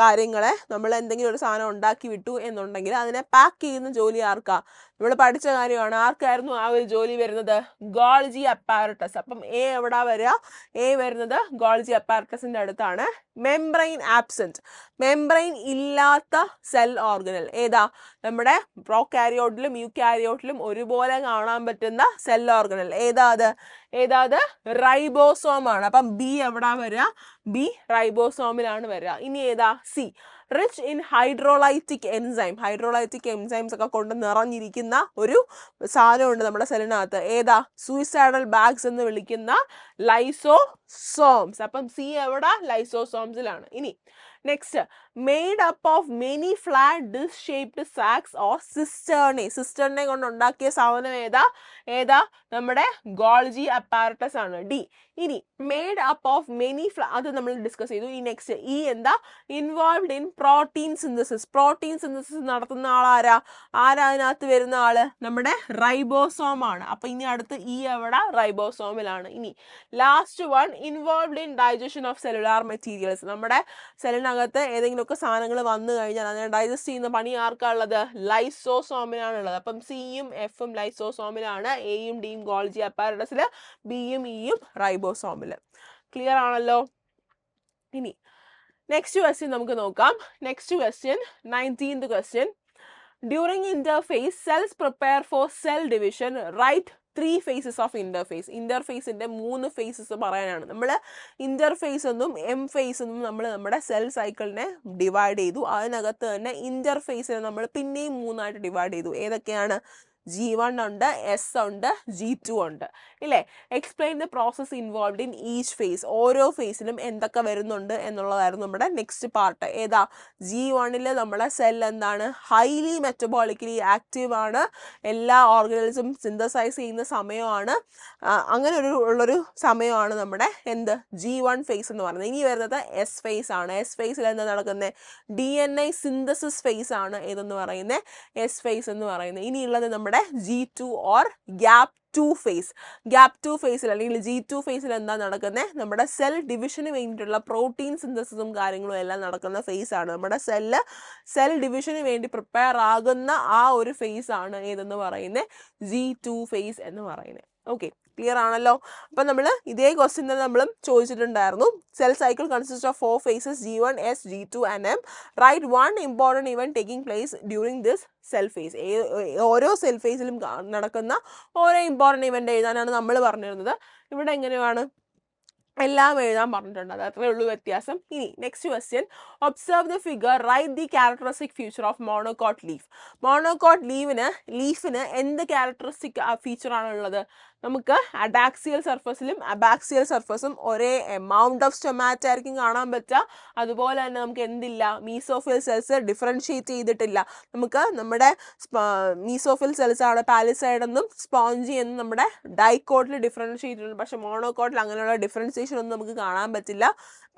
കാര്യങ്ങളെ നമ്മൾ എന്തെങ്കിലും ഒരു സാധനം ഉണ്ടാക്കി വിട്ടു എന്നുണ്ടെങ്കിൽ അതിനെ പാക്ക് ചെയ്യുന്ന ജോലി ആർക്കാ? നമ്മൾ പഠിച്ച കാര്യമാണ്. ആർക്കായിരുന്നു ആ ഒരു ജോലി വരുന്നത്? Golgi apparatus. അപ്പം എ എവിടാ വരിക? എ വരുന്നത് ഗോൾജി അപ്പാരറ്റസിന്റെ അടുത്താണ്. മെംബ്രെയിൻ ആബ്സെന്റ്, മെംബ്രെയിൻ ഇല്ലാത്ത സെൽ ഓർഗനൽ ഏതാ? നമ്മുടെ പ്രോകാരിയോട്ടിലും യൂകാരിയോട്ടിലും ഒരുപോലെ കാണാൻ പറ്റുന്ന സെൽ ഓർഗനൽ ഏതാ? അത് റൈബോസോം ആണ്. അപ്പം ബി എവിടാ വരിക? ബി റൈബോസോമിലാണ് വരിക. ഇനി ഏതാ? C, rich in hydrolytic enzyme. Hydrolytic enzymes ഒക്കെ കൊണ്ട് നിറഞ്ഞിരിക്കുന്ന ഒരു സാധനമുണ്ട് നമ്മുടെ സെല്ലിനകത്ത്. ഏതാ? സൂയിസൈഡൽ ബാഗ്സ് എന്ന് വിളിക്കുന്ന ലൈസോസോംസ്. അപ്പം സി എവിടെ? ലൈസോസോംസിലാണ്. ഇനി next, made up of many flat dish shaped sacs or cisternae. Cisternae കൊണ്ട് ഉണ്ടാക്കിയ സാധനം ഏതാ? നമ്മുടെ ഗോൾജി അപ്പാരറ്റസ് ആണ്. ഡി. ഇനി മെയ്ഡ് അപ്പ് ഓഫ് മെനി അത് നമ്മൾ ഡിസ്കസ് ചെയ്തു. ഈ നെക്സ്റ്റ് ഇ എന്താ? Involved in protein synthesis. Protein synthesis നടത്തുന്ന ആളാരാ? അതിനകത്ത് വരുന്ന ആള്? നമ്മുടെ റൈബോസോം ആണ്. അപ്പൊ ഇനി അടുത്ത് ഇ എവിടെ? റൈബോസോമിലാണ്. ഇനി last one, involved in digestion of cellular materials. നമ്മുടെ സെല്ലിനകത്ത് ഏതെങ്കിലുമൊക്കെ സാധനങ്ങൾ വന്നു കഴിഞ്ഞാൽ അതിനെ ഡൈജസ്റ്റ് ചെയ്യുന്ന പണി ആർക്കാണുള്ളത്? ലൈസോസോമിനാണുള്ളത്. അപ്പം സിയും എഫും ലൈസോസോമിലാണ്, എയും ഡിയും ഗോൾജി അപ്പാരറ്റസിൽ, ബിയും ഇയും റൈബോസോമിൽ. ക്ലിയർ ആണല്ലോ? ഇനി നെക്സ്റ്റ് ക്വസ്റ്റ്യൻ നമുക്ക് നോക്കാം. Next question 19th question. During interphase cells prepare for cell division. Write 3 phases of interphase. ഇന്റർഫേസിന്റെ 3 phases പറയാനാണ്. നമ്മൾ ഇന്റർഫേസ് എന്നും എം ഫേസ് എന്നും നമ്മൾ നമ്മുടെ സെൽ സൈക്കിളിനെ ഡിവൈഡ് ചെയ്തു. അതിനകത്ത് തന്നെ ഇന്റർഫേസിനെ നമ്മൾ പിന്നെയും 3ആയിട്ട് ഡിവൈഡ് ചെയ്തു. ഏതൊക്കെയാണ്? G1 ഉണ്ട്, എസ് ഉണ്ട്, G2 ഉണ്ട്, ഇല്ലേ? Explain the process involved in each phase. ഓരോ ഫേസിലും എന്തൊക്കെ വരുന്നുണ്ട് എന്നുള്ളതായിരുന്നു നമ്മുടെ നെക്സ്റ്റ് പാർട്ട്. ഏതാ? G1 നമ്മുടെ സെൽ എന്താണ്? ഹൈലി മെറ്റബോളിക്കലി ആക്റ്റീവ് ആണ്. എല്ലാ ഓർഗനൽസും സിന്തസൈസ് ചെയ്യുന്ന സമയമാണ്. അങ്ങനെ ഉള്ളൊരു സമയമാണ് നമ്മുടെ എന്ത്? G1 ഫേസ് എന്ന് പറയുന്നത്. ഇനി വരുന്നത് എസ് ഫേസ് ആണ്. എസ് ഫേസിൽ എന്താ നടക്കുന്നത്? DNA സിന്തസിസ് ഫേസ് ആണ് ഏതെന്ന് പറയുന്നത്? എസ് ഫേസ് എന്ന് പറയുന്നത്. ഇനിയുള്ളത് നമ്മുടെ G2 or gap 2 face. Gap 2 ഫേസിൽ അല്ലെങ്കിൽ G2 ഫേസിൽ എന്താ നടക്കുന്നത്? നമ്മുടെ സെൽ ഡിവിഷന് വേണ്ടിയിട്ടുള്ള പ്രോട്ടീൻ സിന്തസിസും കാര്യങ്ങളും എല്ലാം നടക്കുന്ന ഫേസ് ആണ്. നമ്മുടെ സെൽ ഡിവിഷന് വേണ്ടി പ്രിപ്പയർ ആകുന്ന ആ ഒരു ഫേസ് ആണ് ഏതെന്ന് പറയുന്നത്? G2 ഫേസ് എന്ന് പറയുന്നത്. ഓക്കെ, ക്ലിയർ ആണല്ലോ? അപ്പം നമ്മൾ ഇതേ ക്വസ്റ്റ്യൻ തന്നെ നമ്മളും ചോദിച്ചിട്ടുണ്ടായിരുന്നു. Cell cycle consist of 4 phases, G1, S, G2 and M. Right 1 important event taking place during this cell phase. ഓരോ സെൽ ഫേസിലും നടക്കുന്ന ഓരോ ഇമ്പോർട്ടൻറ്റ് ഇവൻ്റ് എഴുതാനാണ് നമ്മൾ പറഞ്ഞിരുന്നത്. ഇവിടെ എങ്ങനെയാണ്? എല്ലാം എഴുതാൻ പറഞ്ഞിട്ടുണ്ട്. അത് അത്രേ ഉള്ളൂ വ്യത്യാസം. ഇനി next question. Observe the figure. Write the characteristic feature of monocot leaf. Monocot ലീഫിന് എന്ത് ക്യാരക്ടറിസ്റ്റിക് ഫീച്ചറാണുള്ളത്? നമുക്ക് അഡാക്സിയൽ സർഫസിലും അബാക്സിയൽ സർഫസും ഒരേ എമൗണ്ട് ഓഫ് സ്റ്റൊമാറ്റ ആയിരിക്കും കാണാൻ പറ്റുക. അതുപോലെ തന്നെ നമുക്ക് എന്തില്ല? മീസോഫിൽ സെൽസ് ഡിഫറൻഷിയേറ്റ് ചെയ്തിട്ടില്ല. നമുക്ക് നമ്മുടെ മീസോഫിൽ സെൽസ് ആണ് പാലിസൈഡ് എന്നും സ്പോഞ്ചി എന്നും നമ്മുടെ ഡൈക്കോട്ടിൽ ഡിഫറൻഷിയേറ്റ് ചെയ്തിട്ടുണ്ട്. പക്ഷെ മോണോകോട്ടിൽ അങ്ങനെയുള്ള ഡിഫറൻസിയേഷൻ ഒന്നും നമുക്ക് കാണാൻ പറ്റില്ല.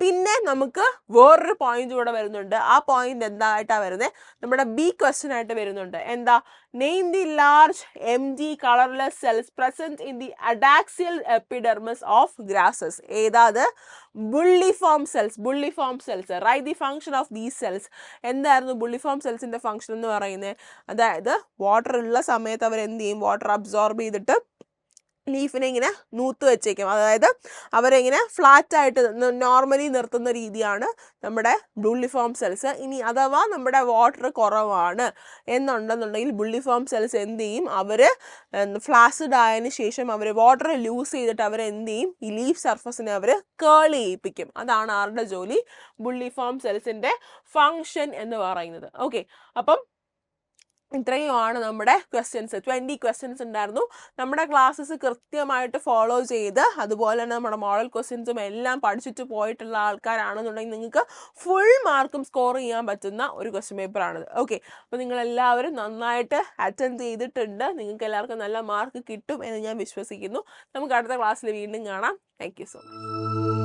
പിന്നെ നമുക്ക് വേറൊരു പോയിന്റ് കൂടെ വരുന്നുണ്ട്. ആ പോയിന്റ് എന്തായിട്ടാണ് വരുന്നത്? നമ്മുടെ ബി ക്വസ്റ്റ്യൻ ആയിട്ട് വരുന്നുണ്ട്. എന്താ? Name the large empty colorless cells present in the adaxial epidermis of grasses. ഏതാ? Bulliform cells. Right the function of these cells. എന്തായിരുന്നു ബുള്ളിഫോം സെൽസിന്റെ ഫംഗ്ഷൻ എന്ന് പറയുന്നത്? അതായത് വാട്ടർ ഉള്ള സമയത്ത് അവർ എന്ത് ചെയ്യും? വാട്ടർ അബ്സോർബ് ചെയ്തിട്ട് ലീഫിനെ ഇങ്ങനെ നൂത്ത് വെച്ചേക്കും. അതായത് അവരെങ്ങനെ ഫ്ലാറ്റായിട്ട് നോർമലി നിർത്തുന്ന രീതിയാണ് നമ്മുടെ ബുള്ളിഫോം സെൽസ്. ഇനി അഥവാ നമ്മുടെ വാട്ടർ കുറവാണ് എന്നുണ്ടെന്നുണ്ടെങ്കിൽ ബുള്ളിഫോം സെൽസ് എന്ത് ചെയ്യും? അവർ ഫ്ലാസിഡ് ആയതിനു ശേഷം അവർ വാട്ടർ ലൂസ് ചെയ്തിട്ട് അവർ എന്ത് ചെയ്യും? ഈ ലീഫ് സർഫസിനെ അവർ കേൾ ചെയ്യിപ്പിക്കും. അതാണ് ആരുടെ ജോലി? ബുള്ളിഫോം സെൽസിന്റെ ഫങ്ഷൻ എന്ന് പറയുന്നത്. ഓക്കെ, അപ്പം ഇത്രയുമാണ് നമ്മുടെ ക്വസ്റ്റ്യൻസ്. 20 ക്വസ്റ്റ്യൻസ് ഉണ്ടായിരുന്നു. നമ്മുടെ ക്ലാസ്സസ് കൃത്യമായിട്ട് ഫോളോ ചെയ്ത് അതുപോലെ തന്നെ നമ്മുടെ മോഡൽ ക്വസ്റ്റ്യൻസും എല്ലാം പഠിച്ചിട്ട് പോയിട്ടുള്ള ആൾക്കാരാണെന്നുണ്ടെങ്കിൽ നിങ്ങൾക്ക് ഫുൾ മാർക്കും സ്കോർ ചെയ്യാൻ പറ്റുന്ന ഒരു ക്വസ്റ്റ്യൻ പേപ്പറാണിത്. ഓക്കെ, അപ്പോൾ നിങ്ങളെല്ലാവരും നന്നായിട്ട് അറ്റൻഡ് ചെയ്തിട്ടുണ്ട്. നിങ്ങൾക്ക് എല്ലാവർക്കും നല്ല മാർക്ക് കിട്ടും എന്ന് ഞാൻ വിശ്വസിക്കുന്നു. നമുക്ക് അടുത്ത ക്ലാസ്സിൽ വീണ്ടും കാണാം. Thank you so much.